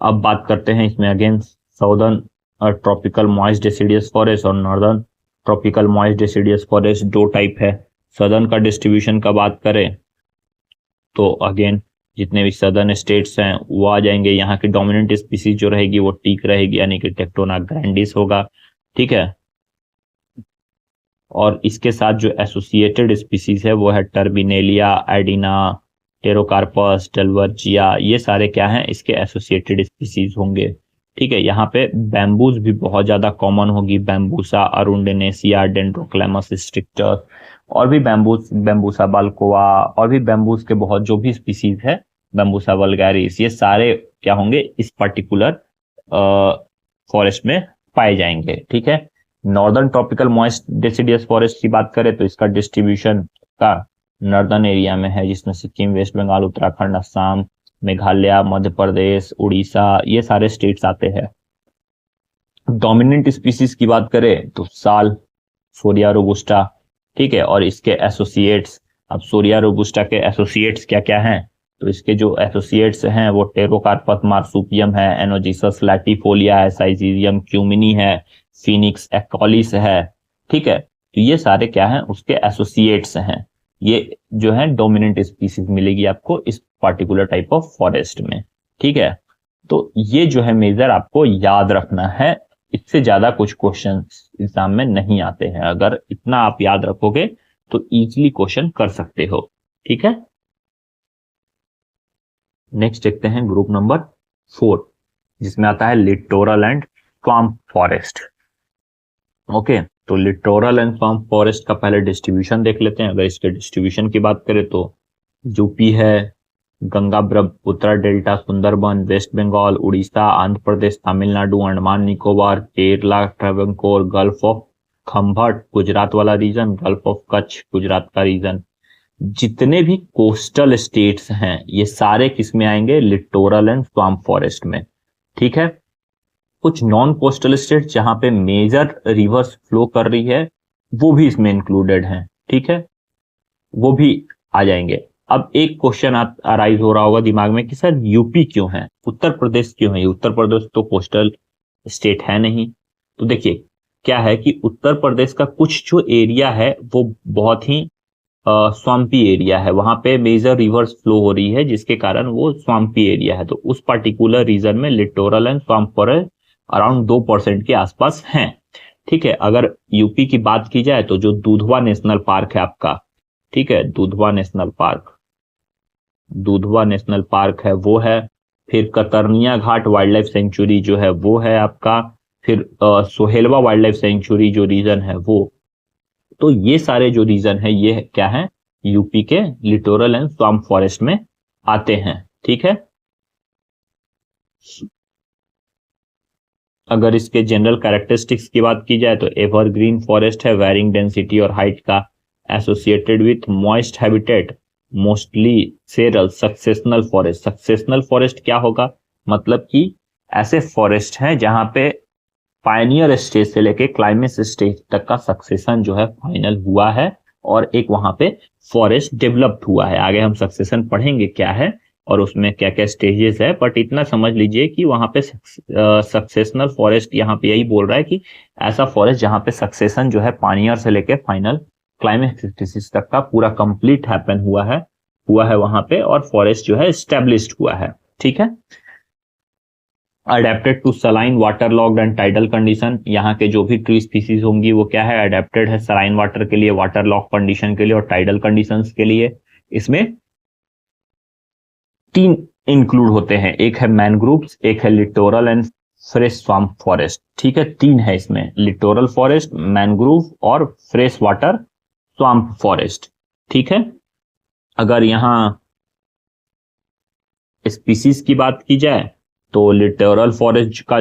अब बात करते हैं इसमें again southern tropical moist deciduous forest और northern tropical moist deciduous forest. दो टाइप है। सदर्न का डिस्ट्रीब्यूशन का बात करें तो अगेन जितने भी सदर्न स्टेट्स हैं वो आ जाएंगे। यहाँ की डोमिनेंट स्पीसीज जो रहेगी वो टीक रहेगी, यानी कि टेक्टोना ग्रैंडिस होगा। ठीक है। और इसके साथ जो एसोसिएटेड स्पीसीज है वो है टर्बिनेलिया, एडिना, टेरोकार्पस, डेल्वर्जिया। ये सारे क्या हैं, इसके एसोसिएटेड स्पीसीज होंगे। ठीक है। यहाँ पे बैम्बूज भी बहुत ज्यादा कॉमन होगी। बैम्बूसा अरुंडेनेसिया, डेंड्रोक्लेमस स्ट्रिक्टस, और भी बैम्बूसा बाल्कोआ, और भी बैम्बूज के बहुत जो भी स्पीसीज है, बैम्बूसा वल्गैरिस, ये सारे क्या होंगे इस पर्टिकुलर फॉरेस्ट में पाए जाएंगे। ठीक है। Northern tropical moist deciduous forest की बात करें तो इसका डिस्ट्रीब्यूशन का नॉर्दर्न एरिया में है, जिसमें सिक्किम, वेस्ट बंगाल, उत्तराखंड, असम, मेघालय, मध्य प्रदेश, उड़ीसा, ये सारे स्टेट्स आते हैं। डोमिनेंट स्पीसीज की बात करें तो साल, सोरिया रोबुस्टा। ठीक है। और इसके एसोसिएट्स, अब सोरिया रोबुस्टा के एसोसिएट्स क्या क्या हैं, तो इसके जो एसोसिएट्स हैं वो टेरोकार्पस मार्सुपियम है, एनोजिसस लैटिफोलिया है, साइजीरियम क्यूमिनी है, फिनिक्स एक्कॉलिस है। ठीक है। तो ये सारे क्या हैं, उसके एसोसिएट्स हैं। ये जो है डोमिनेंट स्पीसीज मिलेगी आपको इस पर्टिकुलर टाइप ऑफ फॉरेस्ट में। ठीक है। तो ये जो है मेजर आपको याद रखना है। इससे ज्यादा कुछ क्वेश्चन एग्जाम में नहीं आते हैं। अगर इतना आप याद रखोगे तो इजीली क्वेश्चन कर सकते हो। ठीक है। नेक्स्ट देखते हैं ग्रुप नंबर 4, जिसमें आता है littoral and swamp forest. Okay. तो लिटोरल एंड स्वैम्प फॉरेस्ट का पहले डिस्ट्रीब्यूशन देख लेते हैं। अगर इसके डिस्ट्रीब्यूशन की बात करें तो यूपी है, Ganga Brahmaputra delta, Sundarban, West Bengal, Orissa, Andhra Pradesh, Tamil Nadu, Andaman Nicobar, Kerala, Travancore, Gulf of Khambhat Gujarat वाला region, Gulf of Kutch Gujarat का रीजन। जितने भी कोस्टल स्टेट्स हैं ये सारे किसमें आएंगे? लिटोरल एंड स्वैम्प फॉरेस्ट में। ठीक है, कुछ नॉन कोस्टल स्टेट जहां पे मेजर रिवर्स फ्लो कर रही है वो भी इसमें इंक्लूडेड हैं। ठीक है, वो भी आ जाएंगे। अब एक क्वेश्चन अराइज हो रहा होगा दिमाग में कि सर यूपी क्यों है, उत्तर प्रदेश क्यों है? उत्तर प्रदेश तो कोस्टल स्टेट है नहीं। तो देखिए क्या है कि उत्तर प्रदेश का कुछ जो एरिया है वो बहुत ही स्वाम्पी एरिया है, वहां पे मेजर रिवर्स फ्लो हो रही है जिसके कारण वो स्वाम्पी एरिया है। तो उस पर्टिकुलर रीजन में littoral and swamp forest around 2% के आसपास हैं। ठीक है, अगर यूपी की बात की जाए तो जो दुधवा नेशनल पार्क है आपका, ठीक है, दुधवा नेशनल पार्क है वो है। फिर कतरनिया घाट वाइल्ड लाइफ सेंचुरी जो है वो है आपका। फिर सोहेलवा वाइल्ड लाइफ सेंचुरी जो रीजन है वो। तो ये सारे जो रीजन है ये क्या है? यूपी के लिटोरल एंड स्वैम्प फॉरेस्ट में आते हैं। ठीक है, अगर इसके जनरल कैरेक्टरिस्टिक्स की बात की जाए तो एवरग्रीन फॉरेस्ट है, वेरिंग डेंसिटी और हाइट का, associated with moist habitat, mostly seral, successional forest. Successional forest क्या होगा? मतलब कि ऐसे फॉरेस्ट हैं जहां पे पायनियर स्टेज से लेके क्लाइमेक्स स्टेज तक का सक्सेशन जो है फाइनल हुआ है और एक वहां पे फॉरेस्ट डेवलप्ड हुआ है। आगे हम सक्सेशन पढ़ेंगे क्या है और उसमें क्या क्या स्टेजेस है, बट इतना समझ लीजिए कि वहां पे सक्सेशनल फॉरेस्ट यहाँ पे यही बोल रहा है कि ऐसा फॉरेस्ट जहां पे सक्सेशन जो है पायनियर से लेके फाइनल क्लाइमेक्स स्टेज तक का पूरा कंप्लीट हैपन हुआ है वहां पे, और फॉरेस्ट जो है स्टेब्लिश्ड हुआ है। ठीक है, adapted to saline water logged and tidal condition. यहाँ के जो भी ट्री स्पीसीज होंगी वो क्या है? अडेप्टेड है सलाइन वाटर के लिए, वाटर लॉक कंडीशन के लिए और टाइडल कंडीशंस के लिए। इसमें 3 इंक्लूड होते हैं, एक है मैनग्रूव्स, एक है littoral and fresh swamp forest. ठीक है, 3 है इसमें, लिटोरल फॉरेस्ट, मैनग्रूव और फ्रेश वाटर स्वैम्प फॉरेस्ट। ठीक है, अगर यहां स्पीसीज की बात की जाए तो लिटोरल फॉरेस्ट का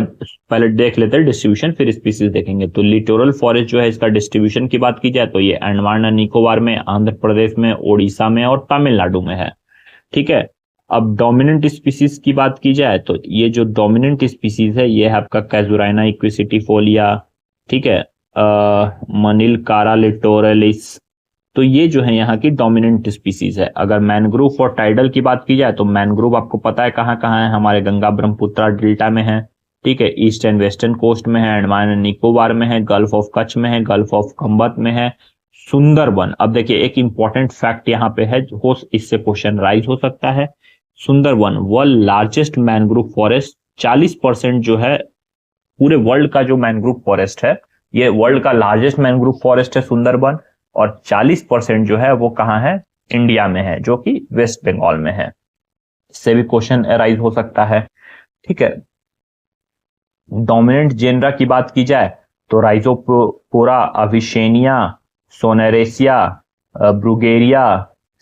पहले देख लेते हैं डिस्ट्रीब्यूशन, फिर स्पीसीज देखेंगे। तो लिटोरल फॉरेस्ट जो है इसका डिस्ट्रीब्यूशन की बात की जाए तो ये अंडमान एंड निकोबार में, आंध्र प्रदेश में, ओडिशा में और तमिलनाडु में है। ठीक है, अब डोमिनेंट स्पीसीज की बात की जाए तो ये जो डोमिनेंट स्पीसीज है ये है आपका कैजुराइना इक्विसिटीफोलिया, ठीक है, मनिल कारा लिटोरलिस। तो ये जो है यहाँ की डोमिनेंट स्पीसीज है। अगर मैनग्रोव और टाइडल की बात की जाए तो मैनग्रोव आपको पता है कहाँ कहाँ है? हमारे गंगा ब्रह्मपुत्र डेल्टा में है। ठीक है, ईस्ट एंड वेस्टर्न कोस्ट में है, अंडमान एंड निकोबार में है, गल्फ ऑफ कच्छ में है, गल्फ ऑफ खंभत में है, सुंदरबन। अब देखिए एक इंपॉर्टेंट फैक्ट यहाँ पे है, हो इससे क्वेश्चन राइज हो सकता है। Sundarban world largest mangrove forest, 40% जो है पूरे वर्ल्ड का जो मैनग्रोव फॉरेस्ट है, ये वर्ल्ड का लार्जेस्ट मैनग्रोव फॉरेस्ट है सुंदरबन। और 40% जो है वो कहाँ है? इंडिया में है, जो कि वेस्ट बंगाल में है। इससे भी क्वेश्चन अराइज हो सकता है। ठीक है, डोमिनेंट जेनरा की बात की जाए तो राइजोपोरा, अविशेनिया, सोनेरेसिया, ब्रुगेरिया,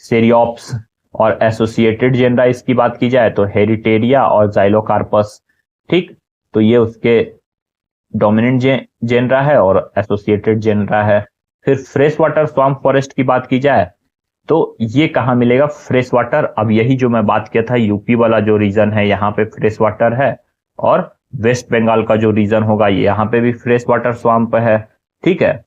सेरियोप्स। और एसोसिएटेड जेनरा इसकी बात की जाए तो हेरिटेरिया और जाइलोकार्पस। ठीक, तो ये उसके डोमिनेंट जेनरा है और एसोसिएटेड जेनरा है। फिर फ्रेश वाटर स्वैम्प फॉरेस्ट की बात की जाए तो ये कहाँ मिलेगा फ्रेश वाटर? अब यही जो मैं बात किया था, यूपी वाला जो रीजन है यहाँ पे फ्रेश वाटर है, और वेस्ट बंगाल का जो रीजन होगा यहाँ पे भी फ्रेश वाटर स्वैम्प है। ठीक है,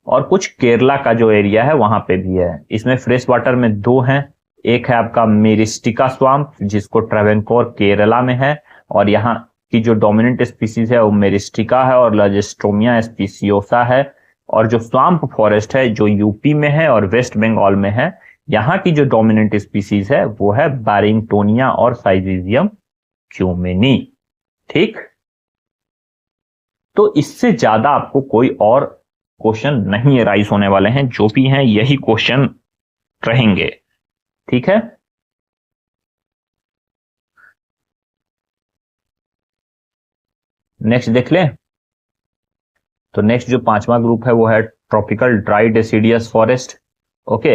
और कुछ केरला का जो एरिया है वहां पे भी है। इसमें फ्रेश वाटर में 2 हैं, एक है आपका मेरिस्टिका स्वैम्प जिसको ट्रावेनकोर केरला में है, और यहाँ की जो डोमिनेंट स्पीसीज है वो मेरिस्टिका है और लजिस्ट्रोमिया स्पीसियोसा है। और जो स्वैम्प फॉरेस्ट है जो यूपी में है और वेस्ट बंगाल में है, यहाँ की जो डोमिनेंट स्पीसीज है वो है बैरिंगटोनिया और साइजीजियम क्यूमेनी। ठीक, तो इससे ज्यादा आपको कोई और क्वेश्चन नहीं राइज होने वाले हैं, जो भी हैं यही क्वेश्चन रहेंगे। ठीक है, नेक्स्ट देख लें। तो नेक्स्ट जो पांचवा ग्रुप है वो है tropical dry deciduous forest. Okay,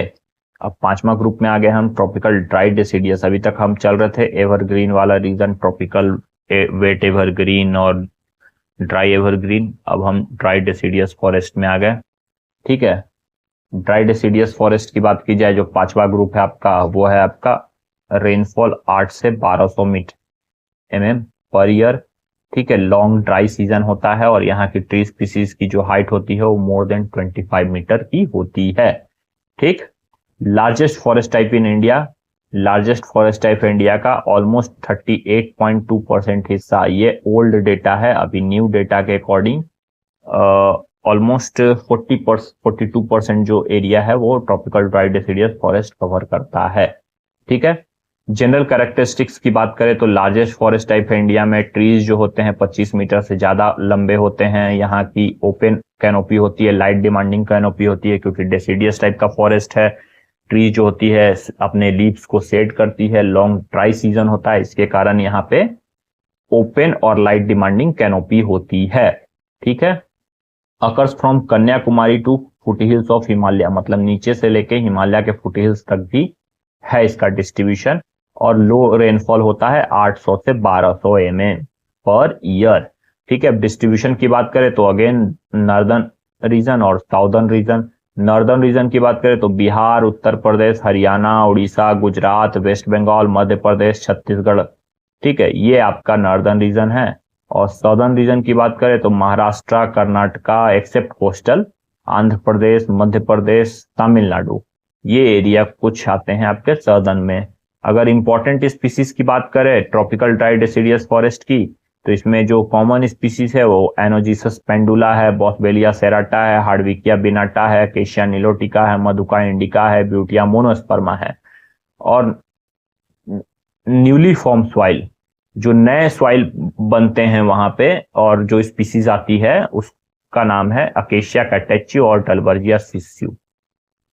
अब पांचवा ग्रुप में आ गए हम ट्रॉपिकल ड्राई डेसिडियस। अभी तक हम चल रहे थे एवरग्रीन वाला रीजन, ट्रॉपिकल वेट एवरग्रीन और ड्राई एवरग्रीन। अब हम ड्राई डेसिडियस फॉरेस्ट में आ गए। ठीक है, ड्राई डेसिडियस फॉरेस्ट की बात की जाए, जो पांचवा ग्रुप है आपका, वो है आपका रेनफॉल 8 से 1200 mm पर ईयर। ठीक है, लॉन्ग ड्राई सीजन होता है और यहाँ की ट्री स्पीसीज की जो हाइट होती है वो मोर देन 25 मीटर की होती है। ठीक, largest forest type in India, largest forest type India का ऑलमोस्ट 38.2% हिस्सा, ये ओल्ड डेटा है, अभी न्यू डेटा के अकॉर्डिंग ऑलमोस्ट 42% जो एरिया है वो tropical dry deciduous forest cover करता है। ठीक है, जनरल कैरेक्टरिस्टिक्स की बात करें तो लार्जेस्ट फॉरेस्ट टाइप है इंडिया में, ट्रीज जो होते हैं 25 मीटर से ज्यादा लंबे होते हैं, यहाँ की ओपन कैनोपी होती है, लाइट डिमांडिंग कैनोपी होती है, क्योंकि डेसिडियस टाइप का फॉरेस्ट है। ट्री जो होती है अपने लीव्स को शेड करती है, लॉन्ग ड्राई सीजन होता है, इसके कारण यहाँ पे ओपन और लाइट डिमांडिंग कैनोपी होती है। ठीक है, occurs from Kanyakumari to foothills of Himalaya, मतलब नीचे से लेके हिमालय के फुटहिल्स तक भी है इसका डिस्ट्रीब्यूशन, और लो रेनफॉल होता है 800 से 1200 mm पर ईयर। ठीक है, डिस्ट्रीब्यूशन की बात करें तो अगेन नॉर्दर्न रीजन और साउदर्न रीजन। नॉर्दर्न रीजन की बात करें तो बिहार, उत्तर प्रदेश, हरियाणा, उड़ीसा, गुजरात, वेस्ट बंगाल, मध्य प्रदेश, छत्तीसगढ़। ठीक है, ये आपका नॉर्दर्न रीजन है। और साउदर्न रीजन की बात करें तो महाराष्ट्र, कर्नाटका एक्सेप्ट कोस्टल, आंध्र प्रदेश, मध्य प्रदेश, तमिलनाडु, ये एरिया कुछ आते हैं आपके साउदर्न में। अगर इंपॉर्टेंट स्पीसीज की बात करें ट्रॉपिकल ड्राई डेसिडियस फॉरेस्ट की, तो इसमें जो कॉमन स्पीसीज है वो एनोजिसस पेंडुला है, बॉसवेलिया सेराटा है, हार्डविकिया बिनाटा है, केशिया निलोटिका है, मधुका इंडिका है, ब्यूटिया मोनोस्पर्मा है। और न्यूली फॉर्म सॉइल, जो नए सॉइल बनते हैं वहां पे और जो स्पीसीज आती है उसका नाम है अकेशिया कैटेची और डलबर्जिया सिस्यू।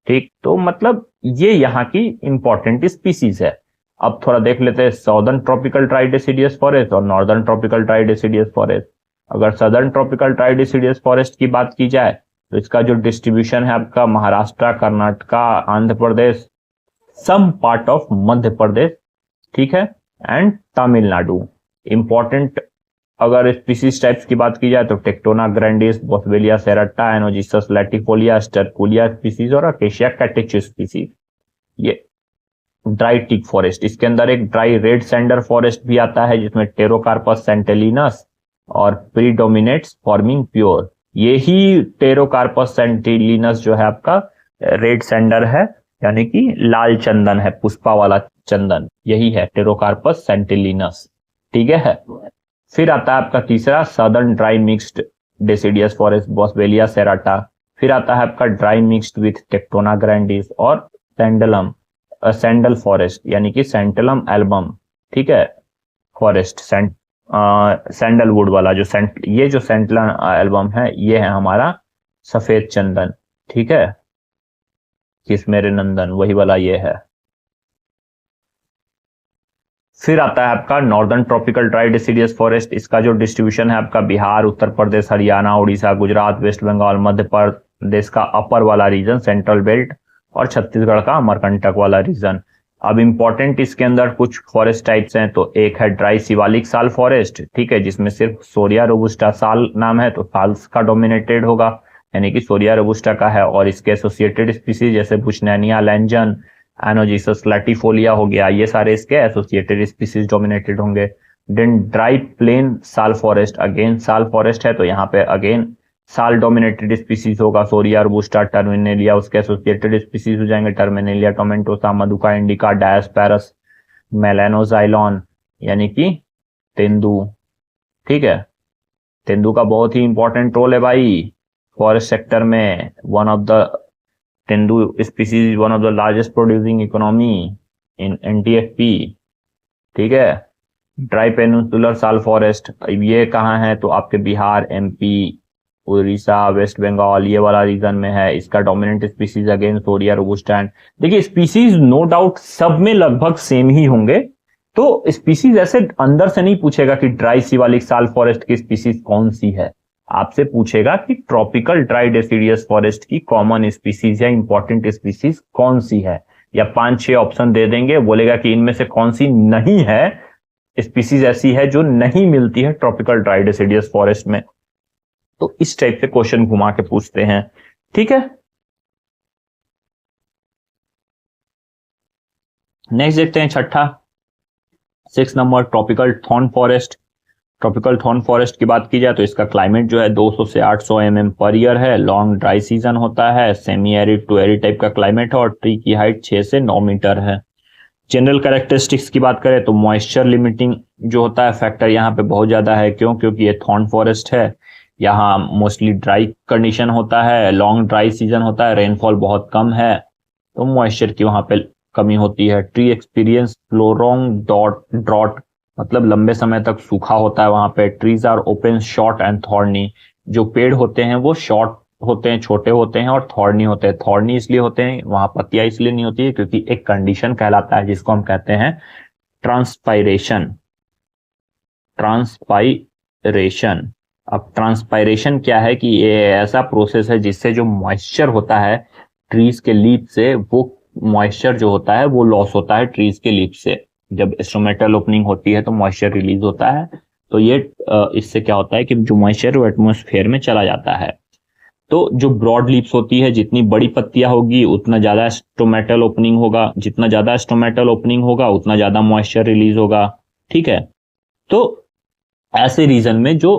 ठीक, तो मतलब ये यहाँ की इंपॉर्टेंट स्पीसीज है। अब थोड़ा देख लेते हैं southern tropical dry deciduous forest और northern tropical dry deciduous forest. अगर southern tropical dry deciduous forest की बात की जाए तो इसका जो डिस्ट्रीब्यूशन है आपका महाराष्ट्र, कर्नाटका, आंध्र प्रदेश, सम पार्ट ऑफ मध्य प्रदेश, ठीक है, एंड तमिलनाडु। इंपॉर्टेंट अगर स्पीसीज टाइप्स की बात की जाए तो टेक्टोना ग्रैंडिस, बॉसवेलिया सेराटा, एनोजिसस लैटिफोलिया, स्टरकुलिया स्पीसीज और अकेशिया कैटेची स्पीसीज। ये ड्राई टीक फॉरेस्ट, इसके अंदर एक ड्राई रेड सैंडर फॉरेस्ट भी आता है जिसमें टेरोकार्पस सेंटेलिनस और प्रीडोमिनेट्स फॉर्मिंग प्योर। यही टेरोकार्पस सेंटेलिनस जो है आपका रेड सैंडर है, यानी कि लाल चंदन है, पुष्पा वाला चंदन, यही है टेरोकार्पस सेंटेलिनस। ठीक है, फिर आता है आपका तीसरा southern dry mixed deciduous forest, Boswellia serrata. फिर आता है आपका dry mixed with Tectona grandis और सैंडलम, सैंडल फॉरेस्ट, यानी कि सैंटलम एल्बम। ठीक है, फॉरेस्ट सैंडलवुड वाला जो ये जो सैंटलम एल्बम है ये है हमारा सफेद चंदन। ठीक है, किस मेरे नंदन, वही वाला ये है। फिर आता है आपका northern tropical dry deciduous forest, इसका जो डिस्ट्रीब्यूशन है आपका बिहार, उत्तर प्रदेश, हरियाणा, उड़ीसा, गुजरात, वेस्ट बंगाल, मध्य प्रदेश का अपर वाला रीजन सेंट्रल बेल्ट और छत्तीसगढ़ का अमरकंटक वाला रीजन। अब इंपॉर्टेंट इसके अंदर कुछ फॉरेस्ट टाइप्स हैं, तो एक है ड्राई शिवालिक साल फॉरेस्ट, ठीक है, जिसमें सिर्फ सोरिया रोबुस्टा साल नाम है, तो साल्स का डोमिनेटेड होगा, यानी कि सोरिया रोबुस्टा का है। और इसके एसोसिएटेड स्पीसीज जैसे बुशनैनिया लैंजन, एनोजिसस लैटिफोलिया हो गया, ये सारे इसके एसोसिएटेड स्पीसीज डोमिनेटेड होंगे। देन ड्राई प्लेन साल फॉरेस्ट, अगेन साल फॉरेस्ट है तो यहाँ पे अगेन साल डोमिनेटेड स्पीसीज होगा, सोरिया रोबुस्टा, टर्मिनेलिया उसके एसोसिएटेड स्पीसीज हो जाएंगे, टर्मिनेलिया टोमेंटोसा, मधुका इंडिका, डायस्पैरस, मेलानोजाइलॉन, यानी कि तेंदू। ठीक है, तेंदू का बहुत ही इंपॉर्टेंट रोल है भाई फॉरेस्ट सेक्टर में। One of the tendu species one of the largest producing economy in NTFP. ठीक है, ड्राई पेनिनसुलर साल फॉरेस्ट, ये कहाँ है तो आपके बिहार, एमपी, उड़ीसा, वेस्ट बंगाल, ये वाला रीजन में है। इसका डोमिनेंट स्पीसीज अगेन सोरिया रोबुस्टा। देखिए स्पीसीज नो डाउट सब में लगभग सेम ही होंगे, तो स्पीसीज ऐसे अंदर से नहीं पूछेगा कि ड्राई शिवालिक साल फॉरेस्ट की स्पीसीज कौन सी है, आपसे पूछेगा कि ट्रॉपिकल ड्राई डेसिडियस फॉरेस्ट की कॉमन स्पीसीज या इंपॉर्टेंट स्पीसीज कौन सी है, या 5-6 ऑप्शन दे देंगे, बोलेगा कि इनमें से कौन सी नहीं है, स्पीसीज ऐसी है जो नहीं मिलती है ट्रॉपिकल ड्राई डेसिडियस फॉरेस्ट में। तो इस टाइप से क्वेश्चन घुमा के पूछते हैं, ठीक है। नेक्स्ट देखते हैं छठा, 6 number, tropical thorn forest. Tropical thorn forest की बात की जाए तो इसका क्लाइमेट जो है 200 से 800 mm पर ईयर है, लॉन्ग ड्राई सीजन होता है, semi arid to arid type का क्लाइमेट है और ट्री की हाइट 6 से 9 मीटर है। जनरल कैरेक्टरिस्टिक्स की बात करें तो मॉइस्चर लिमिटिंग जो होता है फैक्टर यहाँ पे बहुत ज्यादा है, क्यों? क्योंकि ये थॉर्न फॉरेस्ट है, यहाँ मोस्टली ड्राई कंडीशन होता है, लॉन्ग ड्राई सीजन होता है, रेनफॉल बहुत कम है, तो मॉइस्चर की वहां पे कमी होती है। ट्री एक्सपीरियंस प्रोलॉन्ग ड्रॉट, मतलब लंबे समय तक सूखा होता है वहां पे। Trees are open short and thorny, जो पेड़ होते हैं वो शॉर्ट होते हैं, छोटे होते हैं, और थॉर्नी होते हैं। थॉर्नी इसलिए होते हैं, वहां पत्तियां इसलिए नहीं होती है क्योंकि एक कंडीशन कहलाता है जिसको हम कहते हैं ट्रांसपायरेशन। ट्रांसपायरेशन, अब ट्रांसपायरेशन क्या है कि ये ऐसा प्रोसेस है जिससे जो मॉइस्चर होता है ट्रीज के लीफ से, वो मॉइस्चर जो होता है वो लॉस होता है ट्रीज के लीफ से। जब स्टोमेटल ओपनिंग होती है तो मॉइस्चर रिलीज होता है, तो ये इससे क्या होता है कि जो मॉइस्चर वो एटमॉस्फेयर में चला जाता है। तो जो ब्रॉड लीव्स होती है, जितनी बड़ी पत्तियां होगी उतना ज्यादा स्टोमेटल ओपनिंग होगा, जितना ज्यादा स्टोमेटल ओपनिंग होगा उतना ज्यादा मॉइस्चर रिलीज होगा, ठीक है। तो ऐसे रीजन में जो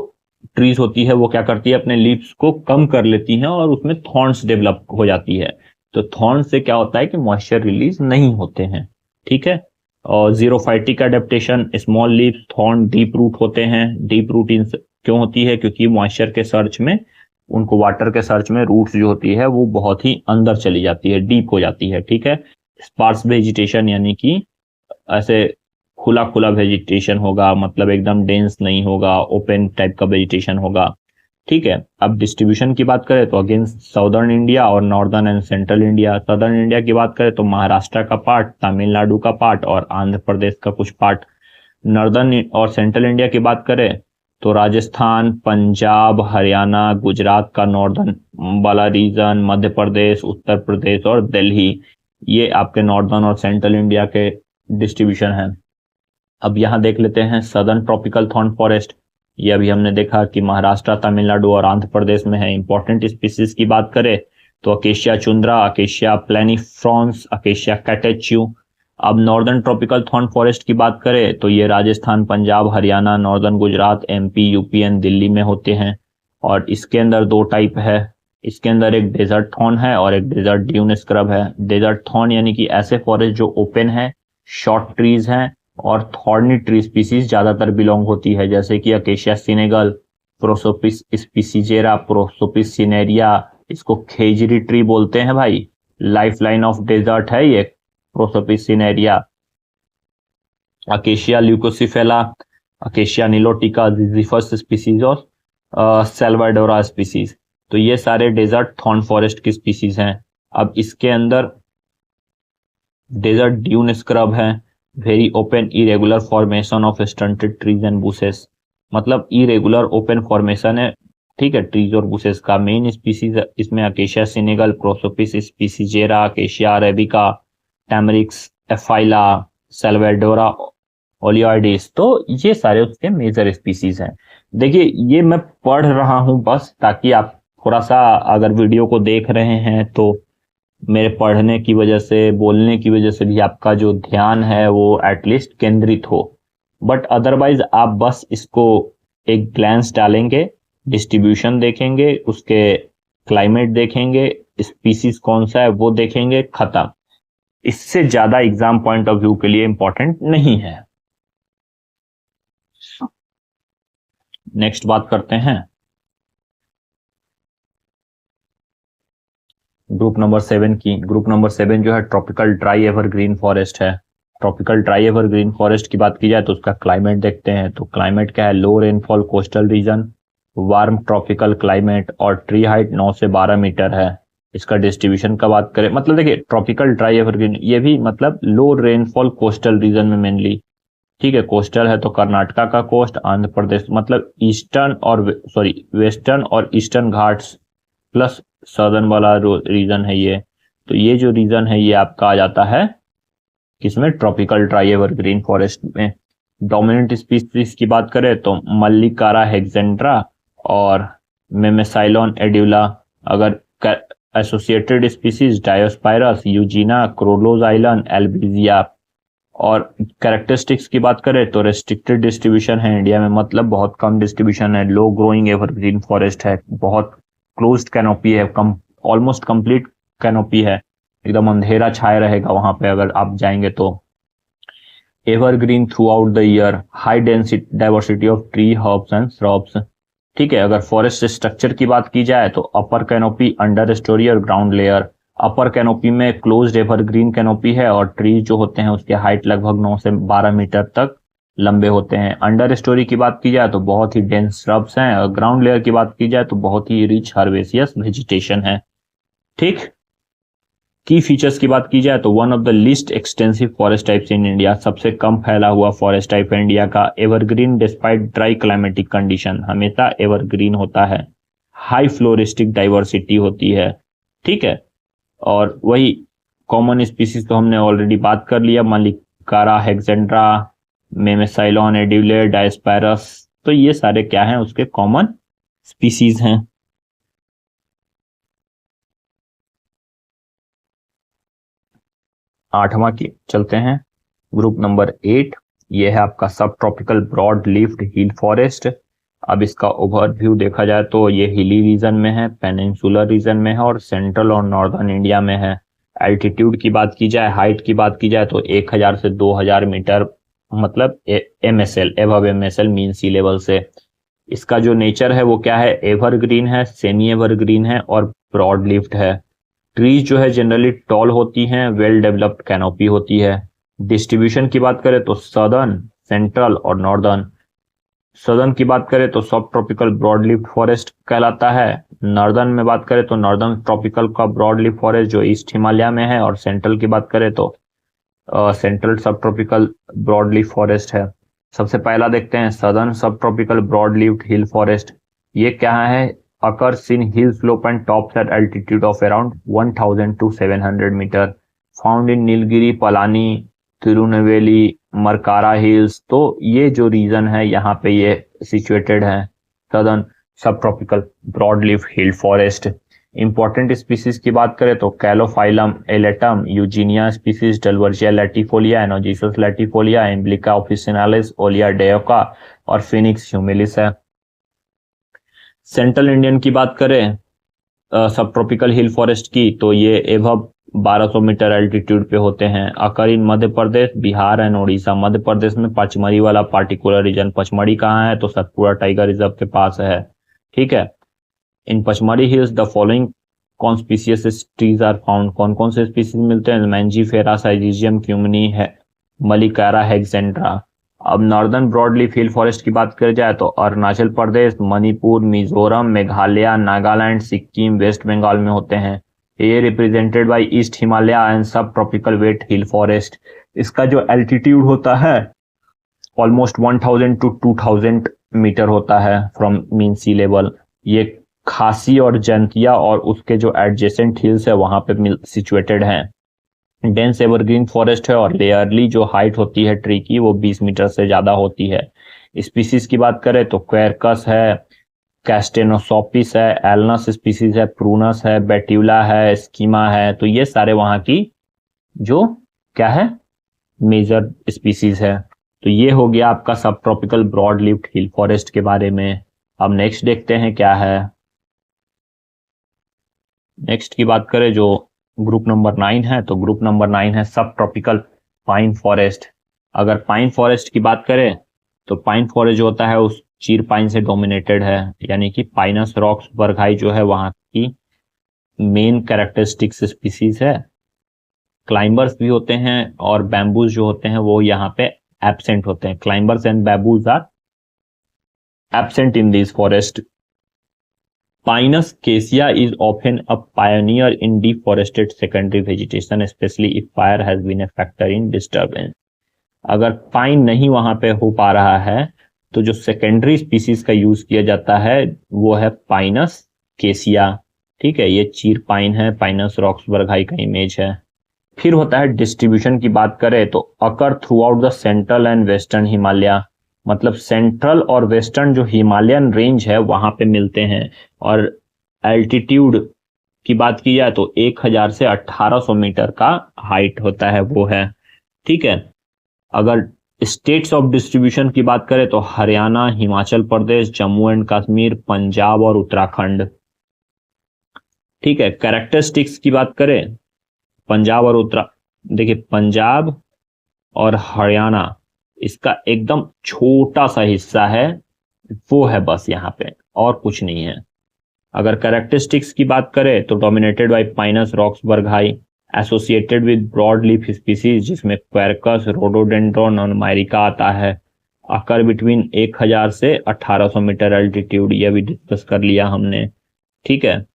ट्रीज होती है वो क्या करती है, अपने लीव्स को कम कर लेती हैं और उसमें थॉर्न्स डेवलप हो जाती है। तो थॉर्न से क्या होता है कि मॉइस्चर रिलीज नहीं होते हैं, ठीक है। और xerophytic adaptation, small leaf thorn deep root होते हैं। डीप रूटिंग क्यों होती है? क्योंकि मॉइस्चर के सर्च में, उनको वाटर के सर्च में रूट्स जो होती है वो बहुत ही अंदर चली जाती है, डीप हो जाती है, ठीक है। स्पार्स वेजिटेशन, यानी कि ऐसे खुला खुला वेजिटेशन होगा, मतलब एकदम डेंस नहीं होगा, ओपन टाइप का वेजिटेशन होगा, ठीक है। अब डिस्ट्रीब्यूशन की बात करें तो अगेन साउदर्न इंडिया और northern and central India. Southern India की बात करें तो महाराष्ट्र का पार्ट, तमिलनाडु का पार्ट और आंध्र प्रदेश का कुछ पार्ट। नॉर्दर्न और सेंट्रल इंडिया की बात करें तो राजस्थान, पंजाब, हरियाणा, गुजरात का नॉर्दर्न वाला रीजन, मध्य प्रदेश, उत्तर प्रदेश और दिल्ली, ये आपके नॉर्दर्न और सेंट्रल इंडिया के डिस्ट्रीब्यूशन है। अब यहाँ देख लेते हैं सदर्न ट्रॉपिकल थॉर्न फॉरेस्ट। ये अभी हमने देखा कि महाराष्ट्र, तमिलनाडु और आंध्र प्रदेश में है। इंपॉर्टेंट स्पीसीज की बात करें तो अकेशिया चुंद्रा, अकेशिया प्लेनिफ्रॉन्स, अकेशिया कैटेच्यू। अब नॉर्दर्न ट्रॉपिकल थॉर्न फॉरेस्ट की बात करें तो ये Rajasthan, Punjab, Haryana, northern Gujarat, MP, UP and Delhi में होते हैं। और इसके अंदर 2 टाइप है। इसके अंदर एक डेजर्ट थॉर्न है और एक डेजर्ट ड्यून स्क्रब है। डेजर्ट थॉर्न यानी कि ऐसे फॉरेस्ट जो ओपन है, शॉर्ट ट्रीज हैं, और थॉर्नी ट्री स्पीसीज ज्यादातर बिलोंग होती है, जैसे कि अकेशिया सिनेगल, प्रोसोपिस स्पीसीजेरा, प्रोसोपिस सिनेरिया, इसको खेजरी ट्री बोलते हैं भाई। लाइफ लाइन ऑफ डेजर्ट है ये Prosopis cineraria. Acacia leucocephala, Acacia nilotica, Ziziphus species और सेल्वाडोरा स्पीसीज। तो ये सारे डेजर्ट थॉर्न फॉरेस्ट की स्पीसीज हैं। अब इसके अंदर डेजर्ट ड्यून स्क्रब है, very open irregular formation of stunted trees and bushes, मतलब इरेगुलर ओपन फॉर्मेशन है, ठीक है, ट्रीज और बुशेस का। मेन स्पीसीज इसमें Acacia senegal, Prosopis spicigera, Acacia arabica, Tamarix, aphylla, Salvadora oleoides, तो ये सारे उसके मेजर स्पीसीज हैं। देखिए ये मैं पढ़ रहा हूं बस ताकि आप थोड़ा सा, अगर वीडियो को देख रहे हैं तो मेरे पढ़ने की वजह से, बोलने की वजह से भी आपका जो ध्यान है वो एटलीस्ट केंद्रित हो। बट अदरवाइज आप बस इसको एक ग्लैंस डालेंगे, डिस्ट्रीब्यूशन देखेंगे, उसके क्लाइमेट देखेंगे, स्पीसीज कौन सा है वो देखेंगे, खत्म। इससे ज्यादा एग्जाम पॉइंट ऑफ व्यू के लिए इंपॉर्टेंट नहीं है। नेक्स्ट बात करते हैं ग्रुप नंबर 7 की। ग्रुप नंबर 7 जो है ट्रॉपिकल ड्राई एवरग्रीन फॉरेस्ट है। ट्रॉपिकल ड्राई एवरग्रीन फॉरेस्ट की बात की जाए तो उसका क्लाइमेट देखते हैं। तो क्लाइमेट क्या है, लो rainfall coastal region, warm tropical climate और ट्री हाइट 9 से 12 मीटर है। इसका डिस्ट्रीब्यूशन का बात करें, मतलब देखिए ट्रॉपिकल ड्राई एवरग्रीन ये भी मतलब लो रेनफॉल कोस्टल रीजन में मेनली, ठीक है, कोस्टल है तो कर्नाटका का कोस्ट, आंध्र प्रदेश मतलब ईस्टर्न और वेस्टर्न और ईस्टर्न घाट्स प्लस सदर्न वाला रीजन है ये। तो ये जो रीजन है ये आपका आ जाता है किसमें, ट्रॉपिकल ड्राई एवरग्रीन फॉरेस्ट में। डोमिनेंट स्पीसीज की बात करें तो मल्लिकारा हेक्सेंड्रा और मेमेसाइलोन एड्यूला। अगर एसोसिएटेड स्पीसीज डायोस्पायरस, यूजीना, क्रोलोज आइलैंड, एल्बिजिया। और कैरेक्टरिस्टिक्स की बात करें तो रेस्ट्रिक्टेड डिस्ट्रीब्यूशन है इंडिया में, मतलब बहुत कम डिस्ट्रीब्यूशन है। लो ग्रोइंग एवरग्रीन फॉरेस्ट है, बहुत क्लोज्ड कैनोपी है, ऑलमोस्ट कंप्लीट कैनोपी है, एकदम अंधेरा छाया रहेगा वहां पे अगर आप जाएंगे तो। Evergreen throughout the year, high density diversity of tree, herbs and shrubs. ठीक है, अगर फॉरेस्ट स्ट्रक्चर की बात की जाए तो अपर कैनोपी, अंडर स्टोरी और ग्राउंड लेयर। अपर कैनोपी में क्लोज्ड एवरग्रीन कैनोपी है और ट्रीज जो होते हैं उसके हाइट लगभग 9 से 12 मीटर तक लंबे होते हैं। अंडर स्टोरी की बात की जाए तो बहुत ही डेंस श्रब्स हैं, और ग्राउंड लेयर की बात की जाए तो बहुत ही रिच हर्बेसियस वेजिटेशन है। ठीक, की फीचर्स की बात की जाए तो one of the least extensive forest types in India, सबसे कम फैला हुआ फॉरेस्ट टाइप है इंडिया का। Evergreen despite dry climatic condition, हमेशा एवरग्रीन होता है। हाई फ्लोरिस्टिक डाइवर्सिटी होती है। ठीक है, और वही कॉमन स्पीसीज तो हमने ऑलरेडी बात कर लिया, मल्लिकारा हेक्सेंड्रा, मेमेसाइलोन एड्यूले, डायोस्पायरस। तो ये सारे क्या हैं, उसके कॉमन स्पीसीज हैं। आठवां की चलते हैं, ग्रुप नंबर 8। ये है आपका सब ट्रॉपिकल ब्रॉड लीफ्ड हिल फॉरेस्ट। अब इसका ओवरव्यू देखा जाए तो ये हिली रीजन में है, पेनिनसुलर रीजन में है और सेंट्रल और नॉर्दर्न इंडिया में है। एल्टीट्यूड की बात की जाए, हाइट की बात की जाए तो 1000 से 2000 मीटर, मतलब MSL, above MSL mean sea level से। इसका जो नेचर है वो क्या है, एवरग्रीन है, सेमी एवरग्रीन है और ब्रॉड लीफ्ड है। ट्रीज जो है जनरली टॉल होती हैं, वेल डेवलप्ड कैनोपी होती है। डिस्ट्रीब्यूशन की बात करें तो सदर्न, सेंट्रल और नॉर्दर्न। सदर्न की बात करें तो सब ट्रॉपिकल ब्रॉड लीफ फॉरेस्ट कहलाता है। नॉर्दर्न में बात करें तो नॉर्दर्न ट्रॉपिकल का ब्रॉड लीफ फॉरेस्ट जो ईस्ट हिमालय में है, और सेंट्रल की बात करें तो सेंट्रल सब ट्रॉपिकल ब्रॉड लीफ फॉरेस्ट है। सबसे पहला देखते हैं सदर्न सब tropical broad leaf hill forest. ये क्या है, occurs in hill slope and tops at altitude of around 1000 to 700 meter, found in Nilgiri, Palani, Tirunelveli, Mercara hills. तो ये जो रीजन है यहाँ पे ये सिचुएटेड है, सदर्न सब tropical broad leaf hill forest. Important species की बात करें तो कैलोफाइलम एलेटम, यूजीनिया स्पीसीज, डलवर्जिया लैटिफोलिया, एनोजिसस लैटिफोलिया, एम्ब्लिका ऑफिसिनालिस, ओलिया डेयोका और फिनिक्स ह्यूमिलिस है। सेंट्रल इंडियन की बात करें सब ट्रॉपिकल हिल फॉरेस्ट की तो ये एबव 1200 मीटर एल्टीट्यूड पे होते हैं। अकर इन मध्य प्रदेश, बिहार एंड उड़ीसा। मध्य प्रदेश में पचमढ़ी वाला पार्टिकुलर रीजन, पचमढ़ी कहाँ है तो सतपुड़ा टाइगर रिजर्व के पास है। ठीक है, in Pachmarhi hills the following conspicuous trees are found, कौन कौन से स्पीसीज मिलते हैं, मैंजीफेरा, साइजिजियम, क्यूमनी है, मलिकारा हेक्सेंड्रा। अब नॉर्दर्न ब्रॉडलीफ हिल फॉरेस्ट की बात करी जाए तो अरुणाचल प्रदेश, मणिपुर, मिजोरम, मेघालय, नागालैंड, सिक्किम, वेस्ट बंगाल में होते हैं। ये represented by east Himalaya and सब ट्रॉपिकल वेट हिल फॉरेस्ट। इसका जो एल्टीट्यूड होता है ऑलमोस्ट 1000 टू 2000 मीटर होता है फ्रॉम मीन सी लेवल। ये खासी और जैंतिया और उसके जो एडजेसेंट हिल्स है वहां पे सिचुएटेड हैं। डेंस एवरग्रीन फॉरेस्ट है और लेयरली जो हाइट होती है ट्री की वो 20 मीटर से ज्यादा होती है। स्पीसीज की बात करें तो क्वेरकस है, कैस्टेनोसोपिस है, एलनस स्पीसीज है, प्रूनस है, बेट्यूला है, स्कीमा है। तो ये सारे वहां की जो क्या है मेजर स्पीसीज है। तो ये हो गया आपका सब ट्रॉपिकल ब्रॉड लीफ्ड हिल फॉरेस्ट के बारे में। अब नेक्स्ट देखते हैं क्या है। नेक्स्ट की बात करें जो ग्रुप नंबर 9 है तो ग्रुप नंबर 9 है सब ट्रॉपिकल पाइन फॉरेस्ट। अगर पाइन फॉरेस्ट की बात करें तो पाइन फॉरेस्ट जो होता है उस चीर पाइन से डोमिनेटेड है, यानी कि पाइनस रॉक्स बरघाई जो है वहां की मेन कैरेक्टरिस्टिक्स स्पीसीज है। क्लाइंबर्स भी होते हैं और बैम्बूज जो होते हैं वो यहाँ पे एब्सेंट होते हैं। Climbers and bamboos are absent in this forest. Pinus cassia is often a pioneer in deforested secondary vegetation, especially if fire has been a factor in disturbance. अगर पाइन नहीं वहां पे हो पा रहा है तो जो सेकेंडरी स्पीसीज का यूज किया जाता है वो है पाइनस केसिया। ठीक है, ये चीर पाइन है, पाइनस रॉक्सबर्गहाई का इमेज है। फिर होता है डिस्ट्रीब्यूशन की बात करें तो अकर throughout the central and western Himalaya, मतलब सेंट्रल और वेस्टर्न जो हिमालयन रेंज है वहां पे मिलते हैं। और एल्टीट्यूड की बात की जाए तो 1000 से 1800 मीटर का हाइट होता है वो है। ठीक है, अगर स्टेट्स ऑफ डिस्ट्रीब्यूशन की बात करें तो हरियाणा, हिमाचल प्रदेश, जम्मू एंड कश्मीर, पंजाब और उत्तराखंड। ठीक है, कैरेक्टरिस्टिक्स की बात करें पंजाब और देखिए पंजाब और हरियाणा इसका एकदम छोटा सा हिस्सा है, वो है बस यहाँ पे, और कुछ नहीं है। अगर कैरेक्टरिस्टिक्स की बात करें तो dominated by Pinus roxburghii, associated with broad leaf species जिसमें क्वेरकस, रोडोडेंड्रॉन और मायरिका आता है। अकर बिटवीन 1000 से 1800 मीटर एल्टीट्यूड, यह भी डिस्कस कर लिया हमने। ठीक है,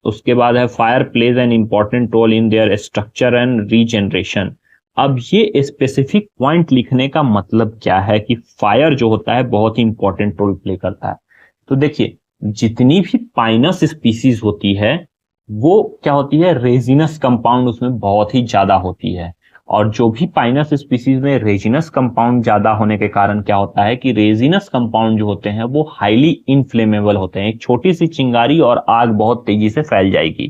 उसके बाद है fire plays an important role in their structure and regeneration. अब ये स्पेसिफिक पॉइंट लिखने का मतलब क्या है कि फायर जो होता है बहुत ही इंपॉर्टेंट रोल प्ले करता है। तो देखिए जितनी भी पाइनस स्पीसीज होती है वो क्या होती है, रेजिनस कंपाउंड उसमें बहुत ही ज्यादा होती है। और जो भी पाइनस स्पीसीज में रेजिनस कंपाउंड ज्यादा होने के कारण क्या होता है कि रेजिनस कंपाउंड जो होते हैं वो हाईली इनफ्लेमेबल होते हैं। एक छोटी सी चिंगारी और आग बहुत तेजी से फैल जाएगी।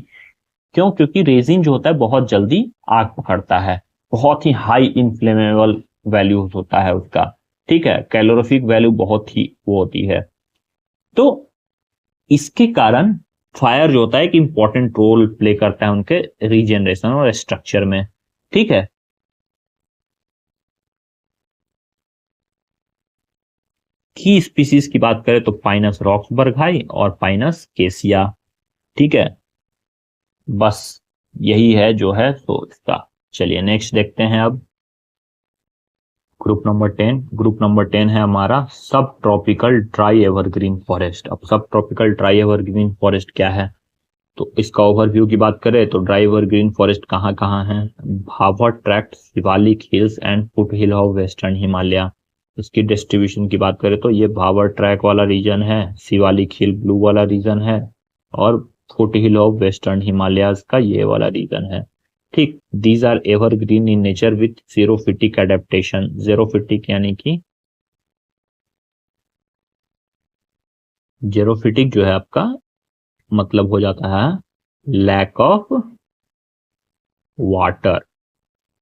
क्यों? क्योंकि रेजिन जो होता है बहुत जल्दी आग पकड़ता है, बहुत ही हाई इनफ्लेमेबल वैल्यू होता है उसका। ठीक है, कैलोरीफिक वैल्यू बहुत ही वो होती है। तो इसके कारण फायर जो होता है एक इंपॉर्टेंट रोल प्ले करता है उनके रीजनरेशन और स्ट्रक्चर में। ठीक है, की स्पीसीज की बात करें तो पाइनस रॉक्सबर्गहाई और पाइनस केसिया। ठीक है, बस यही है जो है तो इसका। चलिए नेक्स्ट देखते हैं अब ग्रुप नंबर 10। ग्रुप नंबर 10 है हमारा सब ट्रॉपिकल ड्राई एवरग्रीन फॉरेस्ट। अब सब ट्रॉपिकल ड्राई एवरग्रीन फॉरेस्ट क्या है, तो इसका ओवरव्यू की बात करें तो ड्राई एवरग्रीन फॉरेस्ट कहाँ कहाँ है, भावर tract, Shivalik hills and foot hill of western Himalaya. इसकी डिस्ट्रीब्यूशन की बात करें तो ये भावर ट्रैक वाला रीजन है, शिवालिक हिल ब्लू वाला रीजन है, और foot hill of western Himalayas का ये वाला रीजन है। ठीक, these are evergreen in nature with xerophytic adaptation. Xerophytic यानी कि जेरोफिटिक जो है आपका मतलब हो जाता है लैक ऑफ वाटर।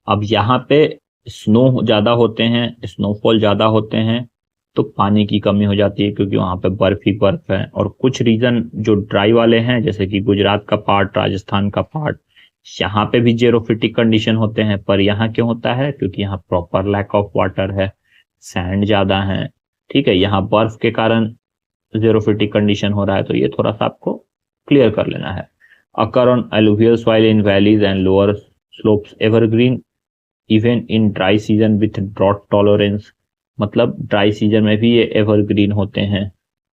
अब यहाँ पे स्नो ज्यादा होते हैं, स्नोफॉल ज्यादा होते हैं तो पानी की कमी हो जाती है क्योंकि वहां पे बर्फ ही बर्फ है। और कुछ रीजन जो ड्राई वाले हैं जैसे कि गुजरात का पार्ट, राजस्थान का पार्ट, यहाँ पे भी जेरोफिटिक कंडीशन होते हैं। पर यहाँ क्यों होता है, क्योंकि यहाँ प्रॉपर लैक ऑफ वाटर है, सैंड ज्यादा है। ठीक है, यहाँ बर्फ के कारण जेरोफिटिक कंडीशन हो रहा है, तो ये थोड़ा सा आपको क्लियर कर लेना है। Occur on alluvial soil in valleys and lower slopes, evergreen even in dry season with drought tolerance, मतलब ड्राई सीजन में भी ये एवरग्रीन होते हैं।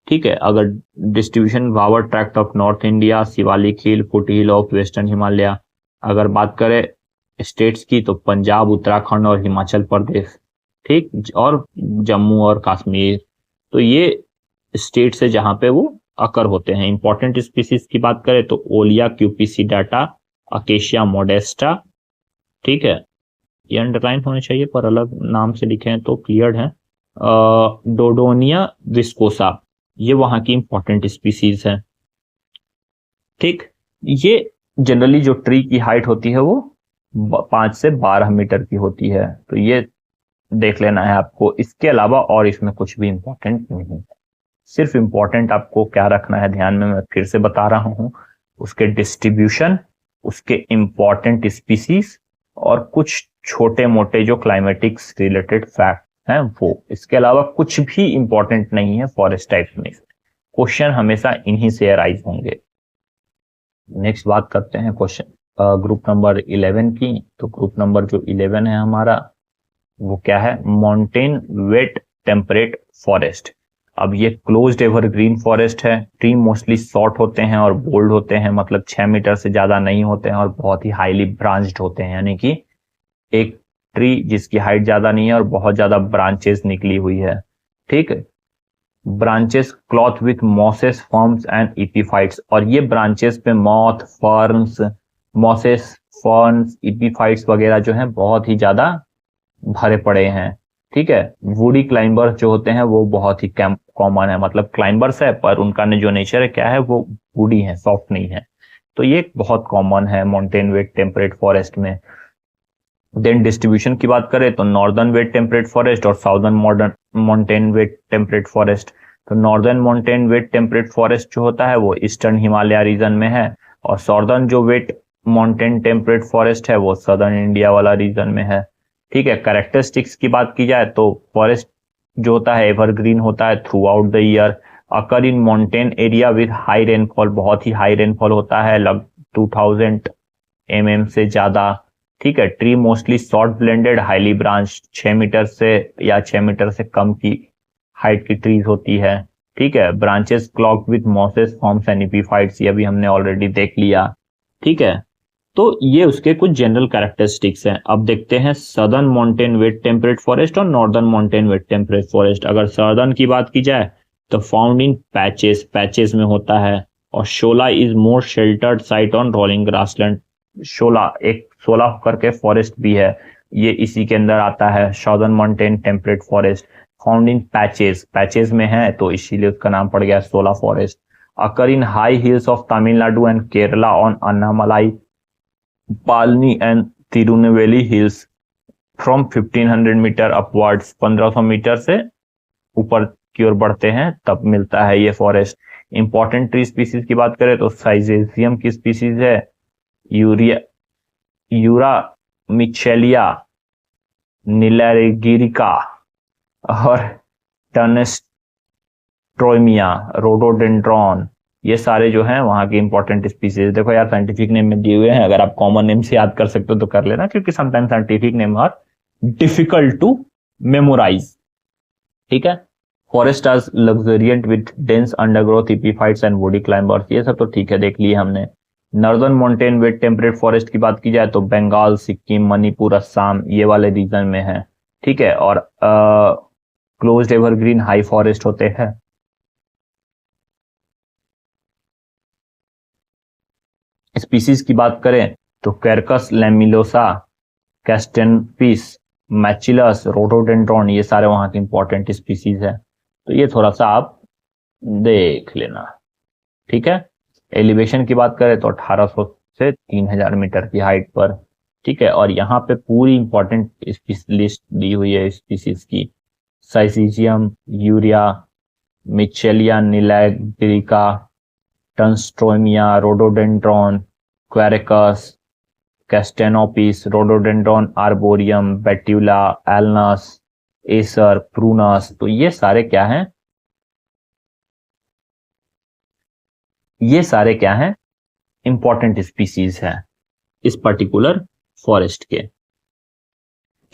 ठीक है, अगर डिस्ट्रीब्यूशन भावर tract of north India, Shivalik hill, foot hill of western Himalaya. अगर बात करें स्टेट्स की तो पंजाब, उत्तराखंड और हिमाचल प्रदेश। ठीक, और जम्मू और कश्मीर। तो ये स्टेट्स है जहां पे वो अकर होते हैं। इंपॉर्टेंट स्पीसीज की बात करें तो ओलिया क्यूपिसिडाटा, अकेशिया मोडेस्टा। ठीक है, ये अंडरलाइन होने चाहिए पर अलग नाम से लिखे हैं तो क्लियर है। डोडोनिया विस्कोसा, ये वहां की इंपॉर्टेंट स्पीसीज है। ठीक, ये जनरली जो ट्री की हाइट होती है वो 5 से 12 मीटर की होती है, तो ये देख लेना है आपको। इसके अलावा और इसमें कुछ भी इंपॉर्टेंट नहीं है। सिर्फ इंपॉर्टेंट आपको क्या रखना है ध्यान में, मैं फिर से बता रहा हूं, उसके डिस्ट्रीब्यूशन, उसके इंपॉर्टेंट स्पीसीज और कुछ छोटे मोटे जो क्लाइमेटिक्स रिलेटेड फैक्ट हैं वो। इसके अलावा कुछ भी इंपॉर्टेंट नहीं है फॉरेस्ट टाइप में। क्वेश्चन हमेशा इन्हीं से अराइज होंगे। नेक्स्ट बात करते हैं क्वेश्चन ग्रुप नंबर 11 की। तो ग्रुप नंबर जो 11 है हमारा वो क्या है, माउंटेन वेट टेम्परेट फॉरेस्ट। अब ये क्लोज्ड एवरग्रीन फॉरेस्ट है। ट्री मोस्टली शॉर्ट होते हैं और बोल्ड होते हैं, मतलब 6 मीटर से ज्यादा नहीं होते हैं और बहुत ही हाईली ब्रांच्ड होते हैं, यानी कि एक ट्री जिसकी हाइट ज्यादा नहीं है और बहुत ज्यादा ब्रांचेस निकली हुई है। ठीक है, branches cloth with mosses, ferns and epiphytes, और ये ब्रांचेस पे moss, ferns, mosses, ferns, epiphytes वगैरह जो हैं बहुत ही ज्यादा भरे पड़े हैं। ठीक है, वुडी क्लाइंबर्स जो होते हैं वो बहुत ही कॉमन है, मतलब क्लाइंबर्स है पर उनका जो नेचर है क्या है, वो वुडी है, सॉफ्ट नहीं है। तो ये बहुत कॉमन है माउंटेन वेट टेम्परेट फॉरेस्ट में। देन डिस्ट्रीब्यूशन की बात करें तो नॉर्दर्न वेट टेम्परेट फॉरेस्ट और southern modern mountain wet temperate forest. तो northern mountain wet temperate forest जो होता है वो ईस्टर्न हिमालय रीजन में है, और सॉर्दर्न जो वेट माउंटेन टेम्परेट फॉरेस्ट है वो सदर्न इंडिया वाला रीजन में है। ठीक है, कैरेक्टरिस्टिक्स की बात की जाए तो फॉरेस्ट जो होता है एवरग्रीन होता है through out the year, occur in mountain area with high rainfall, बहुत ही हाई रेनफॉल होता है, लग 2000 mm से ज्यादा। ठीक है, tree mostly short blended highly branch, 6 metre से या 6 मीटर से कम की हाइट की ट्रीज होती है। ठीक है, branches clogged with mosses, forms and epiphytes, ये भी हमने ऑलरेडी देख लिया। ठीक है, तो ये उसके कुछ जनरल कैरेक्टरिस्टिक्स हैं। अब देखते हैं southern mountain wet temperate forest और northern mountain wet temperate forest. अगर सदर्न की बात की जाए तो फाउंड इन पैचेस, पैचेस में होता है, और shola is more sheltered site on rolling grassland. Shola एक शोला करके फॉरेस्ट भी है, ये इसी के अंदर आता है, southern mountain temperate forest. Found in patches, patches में है तो इसीलिए उसका नाम पड़ गया shola forest. Occur in high hills of Tamil Nadu and Kerala on Annamalai, Palani and Tirunelveli hills from 1500 metre upwards, 1500 metre से ऊपर की ओर बढ़ते हैं तब मिलता है ये फॉरेस्ट। इंपॉर्टेंट ट्री स्पीसीज की बात करें तो साइजेसियम की स्पीसीज है, यूरा मिचेलिया, निलैरिगिरिका और टर्नेस्ट्रोमिया, रोडोडेंड्रॉन, ये सारे जो हैं वहां के इंपॉर्टेंट स्पीसीज। देखो यार साइंटिफिक नेम में दिए हुए हैं, अगर आप कॉमन नेम से याद कर सकते हो तो कर लेना, क्योंकि sometimes scientific name are difficult to memorise. ठीक है, forest are luxuriant with dense undergrowth, epiphytes and woody climbers, ये सब तो ठीक है, देख लिए हमने। Northern mountain wet temperate forest की बात की जाए तो बंगाल, सिक्किम, मणिपुर, असम, ये वाले रीजन में है। ठीक है, और क्लोज्ड एवरग्रीन हाई फॉरेस्ट होते हैं। स्पीसीज की बात करें तो कैरकस लैमिलोसा, कैस्टेनपिस, मैचिलस, रोडोडेंड्रॉन, ये सारे वहां के इंपॉर्टेंट स्पीसीज है, तो ये थोड़ा सा आप देख लेना। ठीक है, एलिवेशन की बात करें तो 1800 से 3000 मीटर की हाइट पर। ठीक है, और यहाँ पे पूरी इंपॉर्टेंट लिस्ट दी हुई है स्पीसीज की, syzygium, eurya, michelia, nilagirica, ternstroemia, rhododendron, quercus, castanopsis, rhododendron arboreum, betula, alnus, acer, prunus, तो ये सारे क्या हैं, ये सारे क्या हैं, इंपॉर्टेंट स्पीसीज हैं इस पर्टिकुलर फॉरेस्ट के।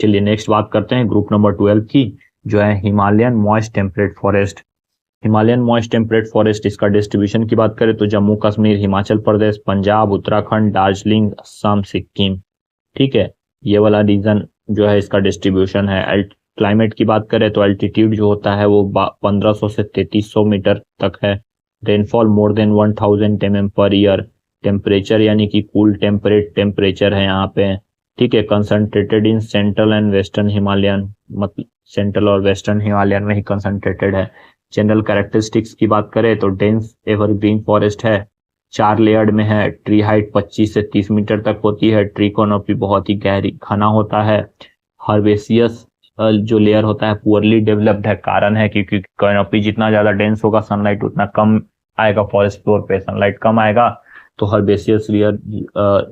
चलिए नेक्स्ट बात करते हैं ग्रुप नंबर 12 की, जो है Himalayan moist temperate forest. Himalayan moist temperate forest, इसका डिस्ट्रीब्यूशन की बात करें तो जम्मू कश्मीर, हिमाचल प्रदेश, पंजाब, उत्तराखंड, दार्जिलिंग, असम, सिक्किम। ठीक है, ये वाला रीजन जो है इसका डिस्ट्रीब्यूशन है। क्लाइमेट की बात करें तो एल्टीट्यूड जो होता है वो 1500 से 3300 मीटर तक है। Rainfall more than 1000 mm per year. Temperature यानी कि कूल टेम्परेट टेम्परेचर है यहाँ पे। ठीक है, concentrated in central and western Himalayan, मतलब सेंट्रल और वेस्टर्न हिमालयन में ही कंसंट्रेटेड है। जनरल कैरेक्टरिस्टिक्स की बात करें तो डेंस एवरग्रीन फॉरेस्ट है, 4 लेयर्ड में है, ट्री हाइट 25 से 30 मीटर तक होती है, ट्री कॉनोपी बहुत ही गहरी घना होता है। हर्बेसियस जो लेयर होता है पुअरली डेवलप्ड है, कारण है क्योंकि कॉनोपी जितना ज्यादा डेंस होगा सनलाइट उतना कम आएगा, फॉरेस्ट फ्लोर पे सनलाइट कम आएगा, तो हर्बेसियस लेयर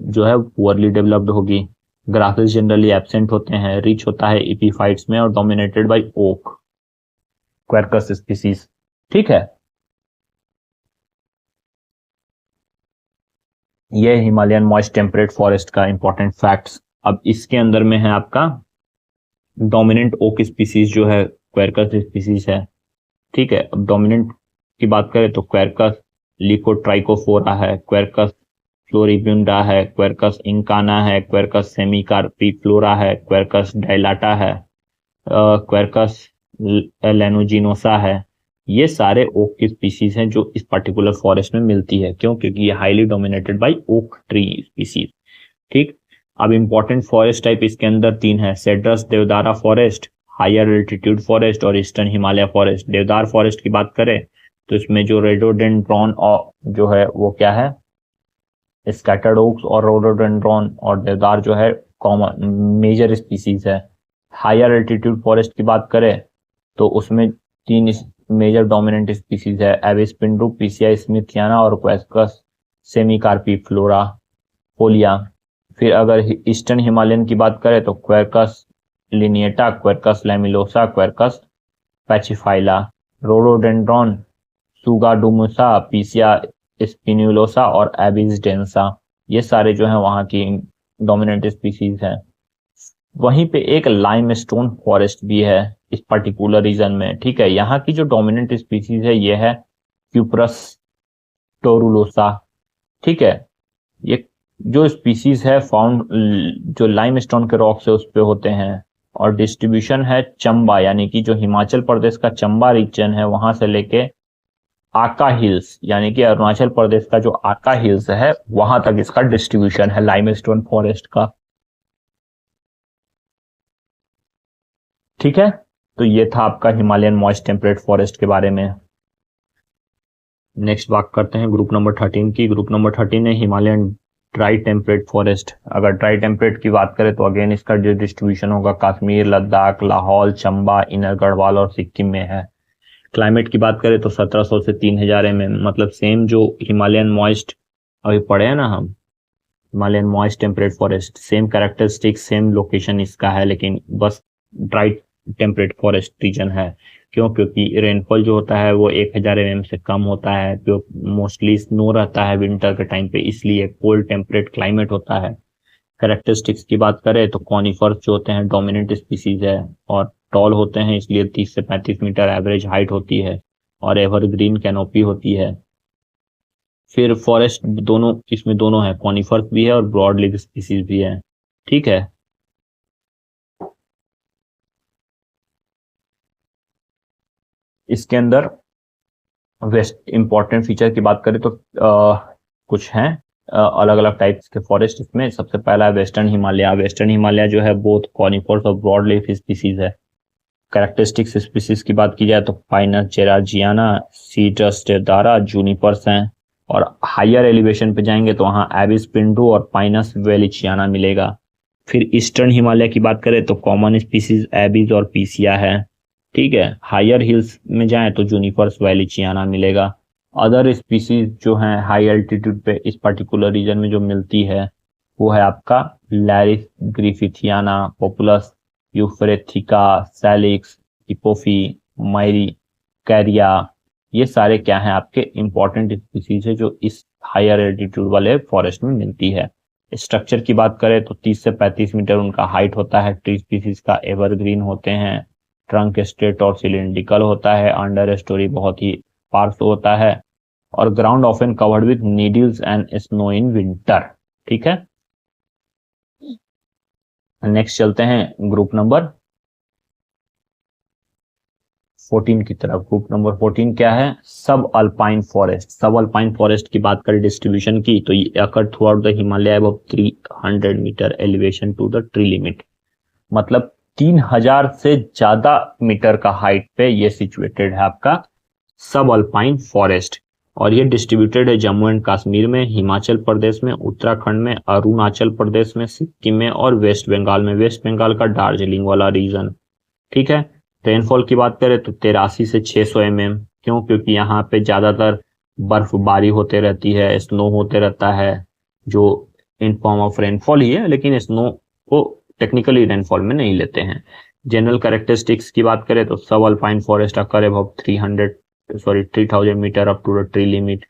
जो है पुअरली डेवलप्ड होगी। ग्रासेस जनरली एब्सेंट होते हैं, रिच होता है एपिफाइट्स में और dominated by oak, Quercus species. ठीक है, ये हिमालयन मॉइस्ट टेम्परेट फॉरेस्ट का इंपॉर्टेंट फैक्ट्स। अब इसके अंदर में है आपका डोमिनेंट ओक स्पीसीज जो है क्वेरकस स्पीसीज है। ठीक है, अब डोमिनेंट की बात करें तो क्वेरकस लिकोट्राइकोफोरा है, क्वेरकस फ्लोरिब्युंडा है, क्वेरकस इंकाना है, क्वेरकस सेमिकार्पिफ्लोरा है, क्वेरकस डाइलाटा है, क्वेरकस लेनुजिनोसा है। ये सारे ओक की स्पीसीज हैं जो इस पर्टिकुलर फॉरेस्ट में मिलती है। क्यों? क्योंकि ये highly dominated by oak tree species. ठीक। अब इंपॉर्टेंट फॉरेस्ट टाइप इसके अंदर तीन है, Cedrus deodara forest, higher altitude forest और eastern Himalaya forest. Deodar forest की बात करें तो इसमें जो रेडोडेंड्रॉन और जो है वो क्या है, स्कैटर्ड ओक्स और रोडोडेंड्रॉन और देवदार जो है कॉमन मेजर स्पीसीज है। हायर एल्टीट्यूड फॉरेस्ट की बात करें तो उसमें तीन मेजर डोमिनेंट स्पीसीज है, एविस पिंडू, पीसिया स्मिथियाना और क्वेरकस सेमिकार्पिफ्लोरा फोलिया। फिर अगर ईस्टर्न हिमालयन की बात करें तो क्वेरकस लिनिएटा, क्वेरकस लैमिलोसा, क्वेरकस पैचिफाइला, रोडोडेंड्रॉन, सुगाडुमुसा, पीसिया स्पिन्युलोसा और एबिस डेंसा। ये सारे जो है वहां की डोमिनेंट स्पीसीज हैं। वहीं पे एक लाइमस्टोन फॉरेस्ट भी है इस पर्टिकुलर रीजन में। ठीक है, यहाँ की जो डोमिनेंट स्पीसीज है ये है क्यूप्रस टोरुलोसा। ठीक है, ये जो स्पीसीज है फाउंड जो लाइमस्टोन के रॉक से उस पे होते हैं और डिस्ट्रीब्यूशन है चंबा, यानी कि जो हिमाचल प्रदेश का चंबा रीजन है वहां से लेके आका हिल्स, यानी कि अरुणाचल प्रदेश का जो आका हिल्स है वहां तक इसका डिस्ट्रीब्यूशन है लाइमस्टोन फॉरेस्ट का। ठीक है, तो ये था आपका हिमालयन मॉइस्ट टेम्परेट फॉरेस्ट के बारे में। नेक्स्ट बात करते हैं ग्रुप नंबर 13 की। ग्रुप नंबर 13 है हिमालयन ड्राई टेम्परेट फॉरेस्ट। अगर ड्राई टेम्परेट की बात करें तो अगेन इसका जो डिस्ट्रीब्यूशन होगा कश्मीर, लद्दाख, लाहौल, चंबा, इनर गढ़वाल और सिक्किम में है। क्लाइमेट की बात करें तो 1700 से 3000 mm, मतलब सेम जो हिमालयन मॉइस्ट अभी पढ़े हैं ना हम, Himalayan moist temperate forest, same characteristic same location इसका है, लेकिन बस ड्राई टेम्परेट फॉरेस्ट रीजन है। क्यों? क्योंकि रेनफॉल जो होता है वो 1000 mm से कम होता है, जो मोस्टली स्नो रहता है विंटर के टाइम पे, इसलिए कोल्ड टेम्परेट क्लाइमेट होता है। कैरेक्टरिस्टिक्स की बात करें तो कॉनिफर्स जो होते हैं डोमिनेंट स्पीसीज है और टॉल होते हैं, इसलिए 30 से 35 मीटर एवरेज हाइट होती है और एवरग्रीन कैनोपी होती है। फिर फॉरेस्ट दोनों इसमें दोनों है, कॉनिफर्स भी है और ब्रॉड लीफ स्पीसीज भी है। ठीक है, इसके अंदर वेस्ट इंपॉर्टेंट फीचर की बात करें तो कुछ हैं अलग अलग टाइप्स के फॉरेस्ट इसमें। सबसे पहला है वेस्टर्न हिमालय। वेस्टर्न हिमालय जो है बोथ कॉनिफर्स और ब्रॉड लीफ स्पीसीज है। कैरेक्टरिस्टिक्स स्पीसीज की बात की जाए तो पाइनस जेराजियाना, सीट्रस देवदारा, जूनिपर्स हैं। और हायर एलिवेशन पे जाएंगे तो वहाँ एबिस पिंडू और पाइनस वेलिचियाना मिलेगा। फिर ईस्टर्न हिमालय की बात करें तो कॉमन स्पीसीज एबिस और पीसिया है। ठीक है, हायर हिल्स में जाएं तो जूनिपर्स वेलिचियाना मिलेगा। अदर स्पीसीज जो हैं हाई एल्टीट्यूड पे इस पर्टिकुलर रीजन में जो मिलती है वो है आपका लैरिस ग्रिफिथियाना, पॉपुलस यूफ्रेथिका, सैलिक्स, हिपोफी, मायरी, कैरिया। ये सारे क्या हैं आपके इंपॉर्टेंट स्पीसीज है जो इस हायर एल्टीट्यूड वाले फॉरेस्ट में मिलती है। स्ट्रक्चर की बात करें तो 30 से 35 मीटर उनका हाइट होता है। ट्री स्पीसीज का एवरग्रीन होते हैं, ट्रंक स्ट्रेट और सिलिंड्रिकल होता है, अंडर स्टोरी बहुत ही स्पार्स होता है और ground often covered with needles and snow in winter. ठीक है, नेक्स्ट चलते हैं ग्रुप नंबर 14 की तरफ। ग्रुप नंबर 14 क्या है? सब अल्पाइन फॉरेस्ट। सब अल्पाइन फॉरेस्ट की बात करें डिस्ट्रीब्यूशन की तो ये occur throughout the Himalaya above 300 metre elevation to the tree limit, मतलब 3000 से ज्यादा मीटर का हाइट पे ये सिचुएटेड है आपका सब अल्पाइन फॉरेस्ट। और ये डिस्ट्रीब्यूटेड है जम्मू एंड कश्मीर में, हिमाचल प्रदेश में, उत्तराखंड में, अरुणाचल प्रदेश में, सिक्किम में और वेस्ट बंगाल में। वेस्ट बंगाल का दार्जिलिंग वाला रीजन। ठीक है, रेनफॉल की बात करें तो 83 से 600 mm। क्यों? क्योंकि यहाँ पे ज्यादातर बर्फबारी होते रहती है, स्नो होते रहता है, जो इन फॉर्म ऑफ रेनफॉल ही है, लेकिन स्नो को टेक्निकली रेनफॉल में नहीं लेते हैं। जनरल कैरेक्टरिस्टिक्स की बात करें तो सब alpine forest occur above 3000 metre up to the tree limit.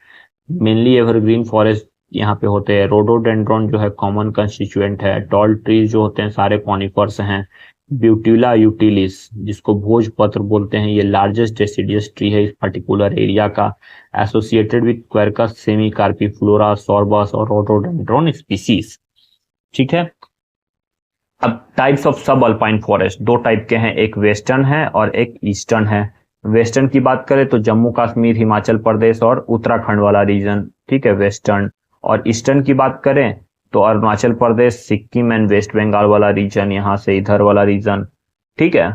Mainly evergreen forest यहाँ पे होते हैं। रोडोडेंड्रॉन जो है कॉमन कंस्टिट्यूएंट है। टॉल ट्रीज जो होते हैं सारे कॉनिफर्स हैं। ब्यूटिला यूटिलिस, जिसको भोजपत्र बोलते हैं, ये लार्जेस्ट डेसिडियस ट्री है इस पर्टिकुलर एरिया का, एसोसिएटेड विथ क्वेरकस सेमीकार्पिफ्लोरा, सॉर्बस और रोडोडेंड्रॉन स्पीसीज। ठीक है। अब टाइप्स ऑफ सब अल्पाइन फॉरेस्ट दो टाइप के हैं, एक वेस्टर्न है और एक ईस्टर्न है। वेस्टर्न की बात करें तो जम्मू कश्मीर, हिमाचल प्रदेश और उत्तराखंड वाला रीजन, ठीक है, वेस्टर्न। और ईस्टर्न की बात करें तो अरुणाचल प्रदेश, सिक्किम एंड वेस्ट बंगाल वाला रीजन, यहाँ से इधर वाला रीजन, ठीक है।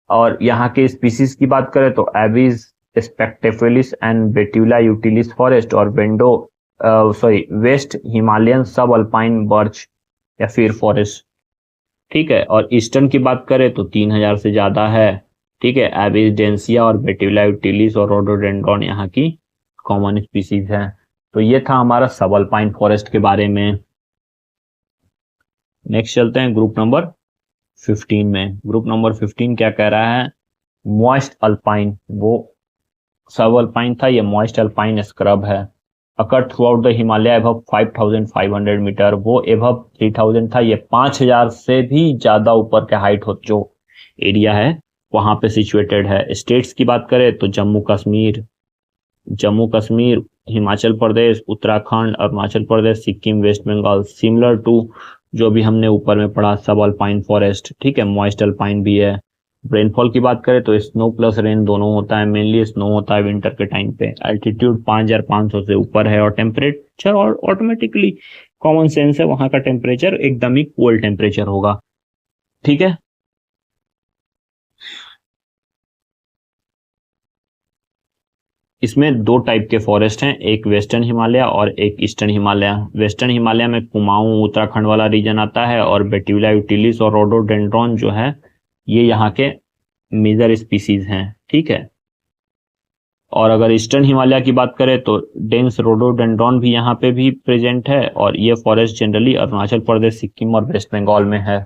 और यहाँ के स्पीसीज की बात करें तो एविस स्पेक्टेफिलिस एंड बेट्यूला यूटिलिस फॉरेस्ट और वेस्ट हिमालयन सब अल्पाइन बर्च या फिर फॉरेस्ट, ठीक है। और ईस्टर्न की बात करें तो 3000 से ज्यादा है, ठीक है। एविस डेंसिया और बेट्यूला यूटिलिस और रोडोडेंड्रॉन यहाँ की कॉमन स्पीसीज है। तो ये था हमारा सब अल्पाइन फॉरेस्ट के बारे में। नेक्स्ट चलते हैं ग्रुप नंबर 15 में। ग्रुप नंबर 15 क्या कह रहा है? मॉइस्ट अल्पाइन, वो सब अल्पाइन था, ये मॉइस्ट अल्पाइन स्क्रब है। Occur throughout the Himalaya above 5500 metre, वो एबव 3000 था, ये 5000 से भी ज्यादा ऊपर के हाइट हो जो एरिया है वहां पे सिचुएटेड है। स्टेट्स की बात करें तो जम्मू कश्मीर, हिमाचल प्रदेश, उत्तराखंड, अरुणाचल प्रदेश, सिक्किम, वेस्ट बंगाल, सिमिलर टू जो भी हमने ऊपर में पढ़ा सब अल्पाइन फॉरेस्ट, ठीक है। मॉइस्ट अल्पाइन भी है। रेनफॉल की बात करें तो स्नो प्लस रेन दोनों होता है, मेनली स्नो होता है विंटर के टाइम पे। एल्टीट्यूड 5500 से ऊपर है और टेम्परेचर और ऑटोमेटिकली कॉमन सेंस है वहां का टेम्परेचर एकदम ही कोल्ड टेम्परेचर होगा, ठीक है। इसमें दो टाइप के फॉरेस्ट हैं, एक वेस्टर्न हिमालय और एक ईस्टर्न हिमालय। वेस्टर्न हिमालय में कुमाऊं उत्तराखंड वाला रीजन आता है और बेट्यूला यूटिलिस और रोडोडेंड्रॉन जो है ये यहाँ के मेजर स्पीसीज हैं, ठीक है। और अगर ईस्टर्न हिमालय की बात करें तो डेंस रोडोडेंड्रॉन भी यहाँ पे भी प्रेजेंट है और ये फॉरेस्ट जनरली अरुणाचल प्रदेश, सिक्किम और वेस्ट बंगाल में है।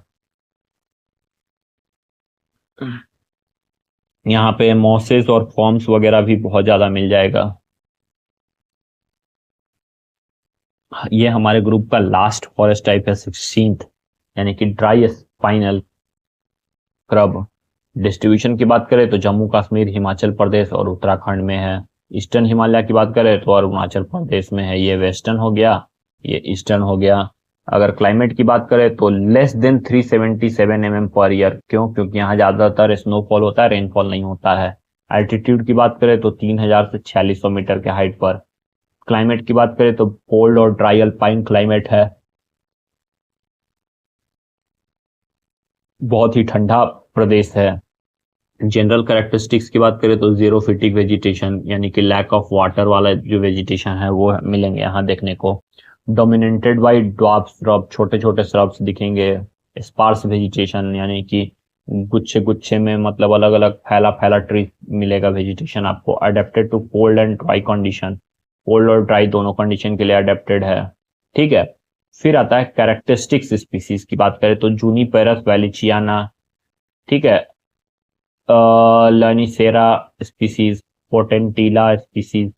यहाँ पे मॉसेस और फॉर्म्स वगैरह भी बहुत ज्यादा मिल जाएगा। ये हमारे ग्रुप का लास्ट फॉरेस्ट टाइप है 16th, यानी कि ड्राई स्पाइनल स्क्रब। डिस्ट्रीब्यूशन की बात करें तो जम्मू कश्मीर, हिमाचल प्रदेश और उत्तराखंड में है। ईस्टर्न हिमालय की बात करें तो अरुणाचल प्रदेश में है। ये वेस्टर्न हो गया, ये ईस्टर्न हो गया। अगर क्लाइमेट की बात करें तो less than 377 mm per year, क्यों? क्योंकि यहाँ ज्यादातर स्नोफॉल होता है, रेनफॉल नहीं होता है। एल्टीट्यूड की बात करें तो 3000 से 4600 मीटर के हाइट पर। क्लाइमेट की बात करें तो कोल्ड और ड्राई अल्पाइन क्लाइमेट है, बहुत ही ठंडा प्रदेश है। जनरल कैरेक्टरिस्टिक्स की बात करें तो जीरो फिटिक वेजिटेशन, यानी कि लैक ऑफ वाटर वाला जो वेजिटेशन है वो मिलेंगे यहाँ देखने को। डोमिनेटेड बाय ड्वार्फ श्रब, छोटे छोटे श्रब्स दिखेंगे। स्पार्स वेजिटेशन, यानी कि गुच्छे गुच्छे में, मतलब अलग अलग फैला फैला ट्री मिलेगा वेजिटेशन आपको। Adapted to cold and dry condition, cold और ड्राई दोनों कंडीशन के लिए अडेप्टेड है, ठीक है। फिर आता है कैरेक्टरिस्टिक्स स्पीसीज की बात करें तो जूनिपेरस वैलिचियाना, ठीक है, लर्निसेरा स्पीसीज, पोटेंटिला स्पीसीज,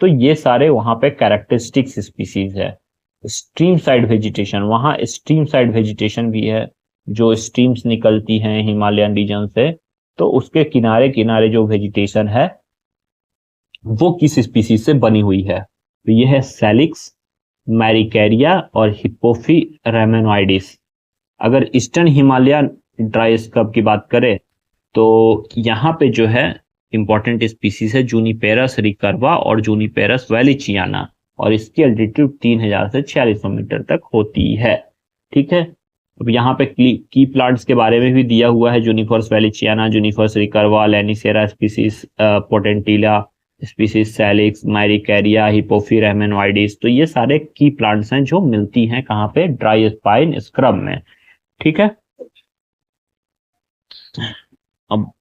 तो ये सारे वहां पे कैरेक्टरिस्टिक्स स्पीसीज है। स्ट्रीम साइड वेजिटेशन, वहां स्ट्रीम साइड वेजिटेशन भी है, जो स्ट्रीम्स निकलती हैं हिमालयन रीजन से, तो उसके किनारे किनारे जो वेजिटेशन है वो किस स्पीसीज से बनी हुई है? तो ये है सैलिक्स, मैरिकैरिया और हिप्पोफी रेमेनोइडिस। अगर ईस्टर्न हिमालयन ड्राई स्क्रब की बात करें तो यहाँ पे जो है इंपॉर्टेंट स्पीसीज है जूनिपेरस रिकर्वा और जूनिपेरस वैलिचियाना, और इसकी एल्टीट्यूड 3000 से 4600 मीटर तक होती है, ठीक है। अब यहाँ पे की प्लांट्स के बारे में भी दिया हुआ है, जूनिफर्स वैलिचियाना, जूनिफर्स रिकर्वा, लैनिसेरा स्पीसीज, पोटेंटिला स्पीसीज, सैलिक्स, मैरिकैरिया, हिपोफी रेमेनोइडिस, तो ये सारे की प्लांट्स हैं जो मिलती हैं कहाँ पे? ड्राई स्पाइन स्क्रब में, ठीक है। अब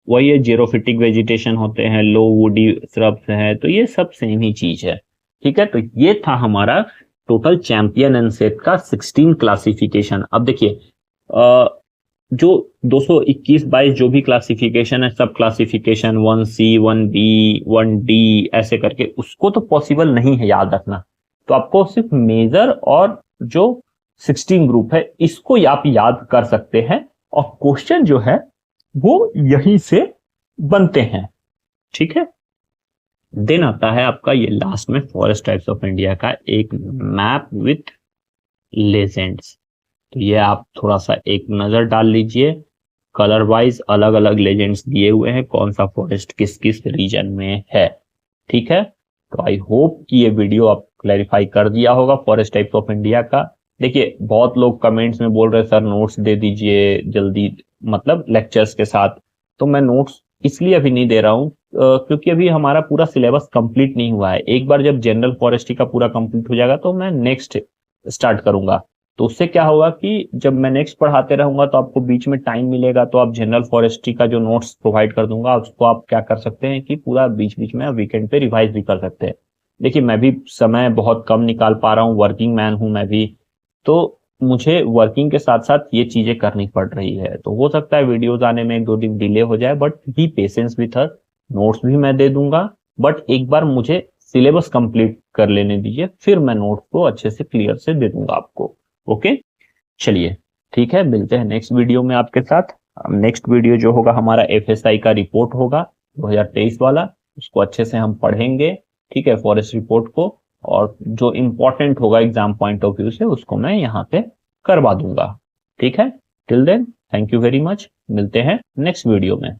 वही है, जीरोफिटिक वेजिटेशन होते हैं, लो वुडी श्रब्स है, तो ये सब सेम ही चीज है, ठीक है। तो ये था हमारा टोटल चैंपियन एंड सेट का 16 क्लासिफिकेशन। अब देखिए जो 221-22 जो भी क्लासिफिकेशन है, सब क्लासिफिकेशन 1C 1B 1D ऐसे करके, उसको तो पॉसिबल नहीं है याद रखना, तो आपको सिर्फ मेजर और जो 16 ग्रुप है इसको आप याद कर सकते हैं और क्वेश्चन जो है वो यहीं से बनते हैं, ठीक है। देन आता है आपका ये लास्ट में फॉरेस्ट टाइप्स ऑफ इंडिया का एक मैप विथ लेजेंड्स। तो ये आप थोड़ा सा एक नजर डाल लीजिए, कलर वाइज अलग अलग लेजेंड्स दिए हुए हैं, कौन सा फॉरेस्ट किस किस रीजन में है, ठीक है। तो आई होप कि ये वीडियो आप क्लैरिफाई कर दिया होगा फॉरेस्ट टाइप्स ऑफ इंडिया का। देखिए बहुत लोग कमेंट्स में बोल रहे हैं सर नोट्स दे दीजिए जल्दी, मतलब लेक्चर्स के साथ। तो मैं नोट्स इसलिए अभी नहीं दे रहा हूँ क्योंकि अभी हमारा पूरा सिलेबस कंप्लीट नहीं हुआ है। एक बार जब जनरल फॉरेस्ट्री का पूरा कंप्लीट हो जाएगा तो मैं नेक्स्ट स्टार्ट करूंगा। तो उससे क्या होगा कि जब मैं नेक्स्ट पढ़ाते रहूंगा तो आपको बीच में टाइम मिलेगा, तो आप जनरल फॉरेस्ट्री का जो नोट्स प्रोवाइड कर दूंगा उसको आप क्या कर सकते हैं कि पूरा बीच बीच में वीकेंड पे रिवाइज भी कर सकते हैं। देखिए मैं भी समय बहुत कम निकाल पा रहा हूँ, वर्किंग मैन हूं मैं भी, तो मुझे वर्किंग के साथ साथ ये चीजें करनी पड़ रही है। तो हो सकता है वीडियोज आने में 1-2 दिन डिले हो जाए, but B patience with her. Notes भी मैं दे दूंगा, बट एक बार मुझे सिलेबस कंप्लीट कर लेने दीजिए, फिर मैं नोट्स को अच्छे से क्लियर से दे दूंगा आपको। ओके चलिए ठीक है, मिलते हैं नेक्स्ट वीडियो में आपके साथ। नेक्स्ट वीडियो जो होगा हमारा एफएसआई का रिपोर्ट होगा 2023 वाला, उसको अच्छे से हम पढ़ेंगे, ठीक है, फॉरेस्ट रिपोर्ट को, और जो इंपॉर्टेंट होगा एग्जाम पॉइंट ऑफ व्यू से उसको मैं यहाँ पे करवा दूंगा, ठीक है। Till then thank you very much, मिलते हैं नेक्स्ट वीडियो में।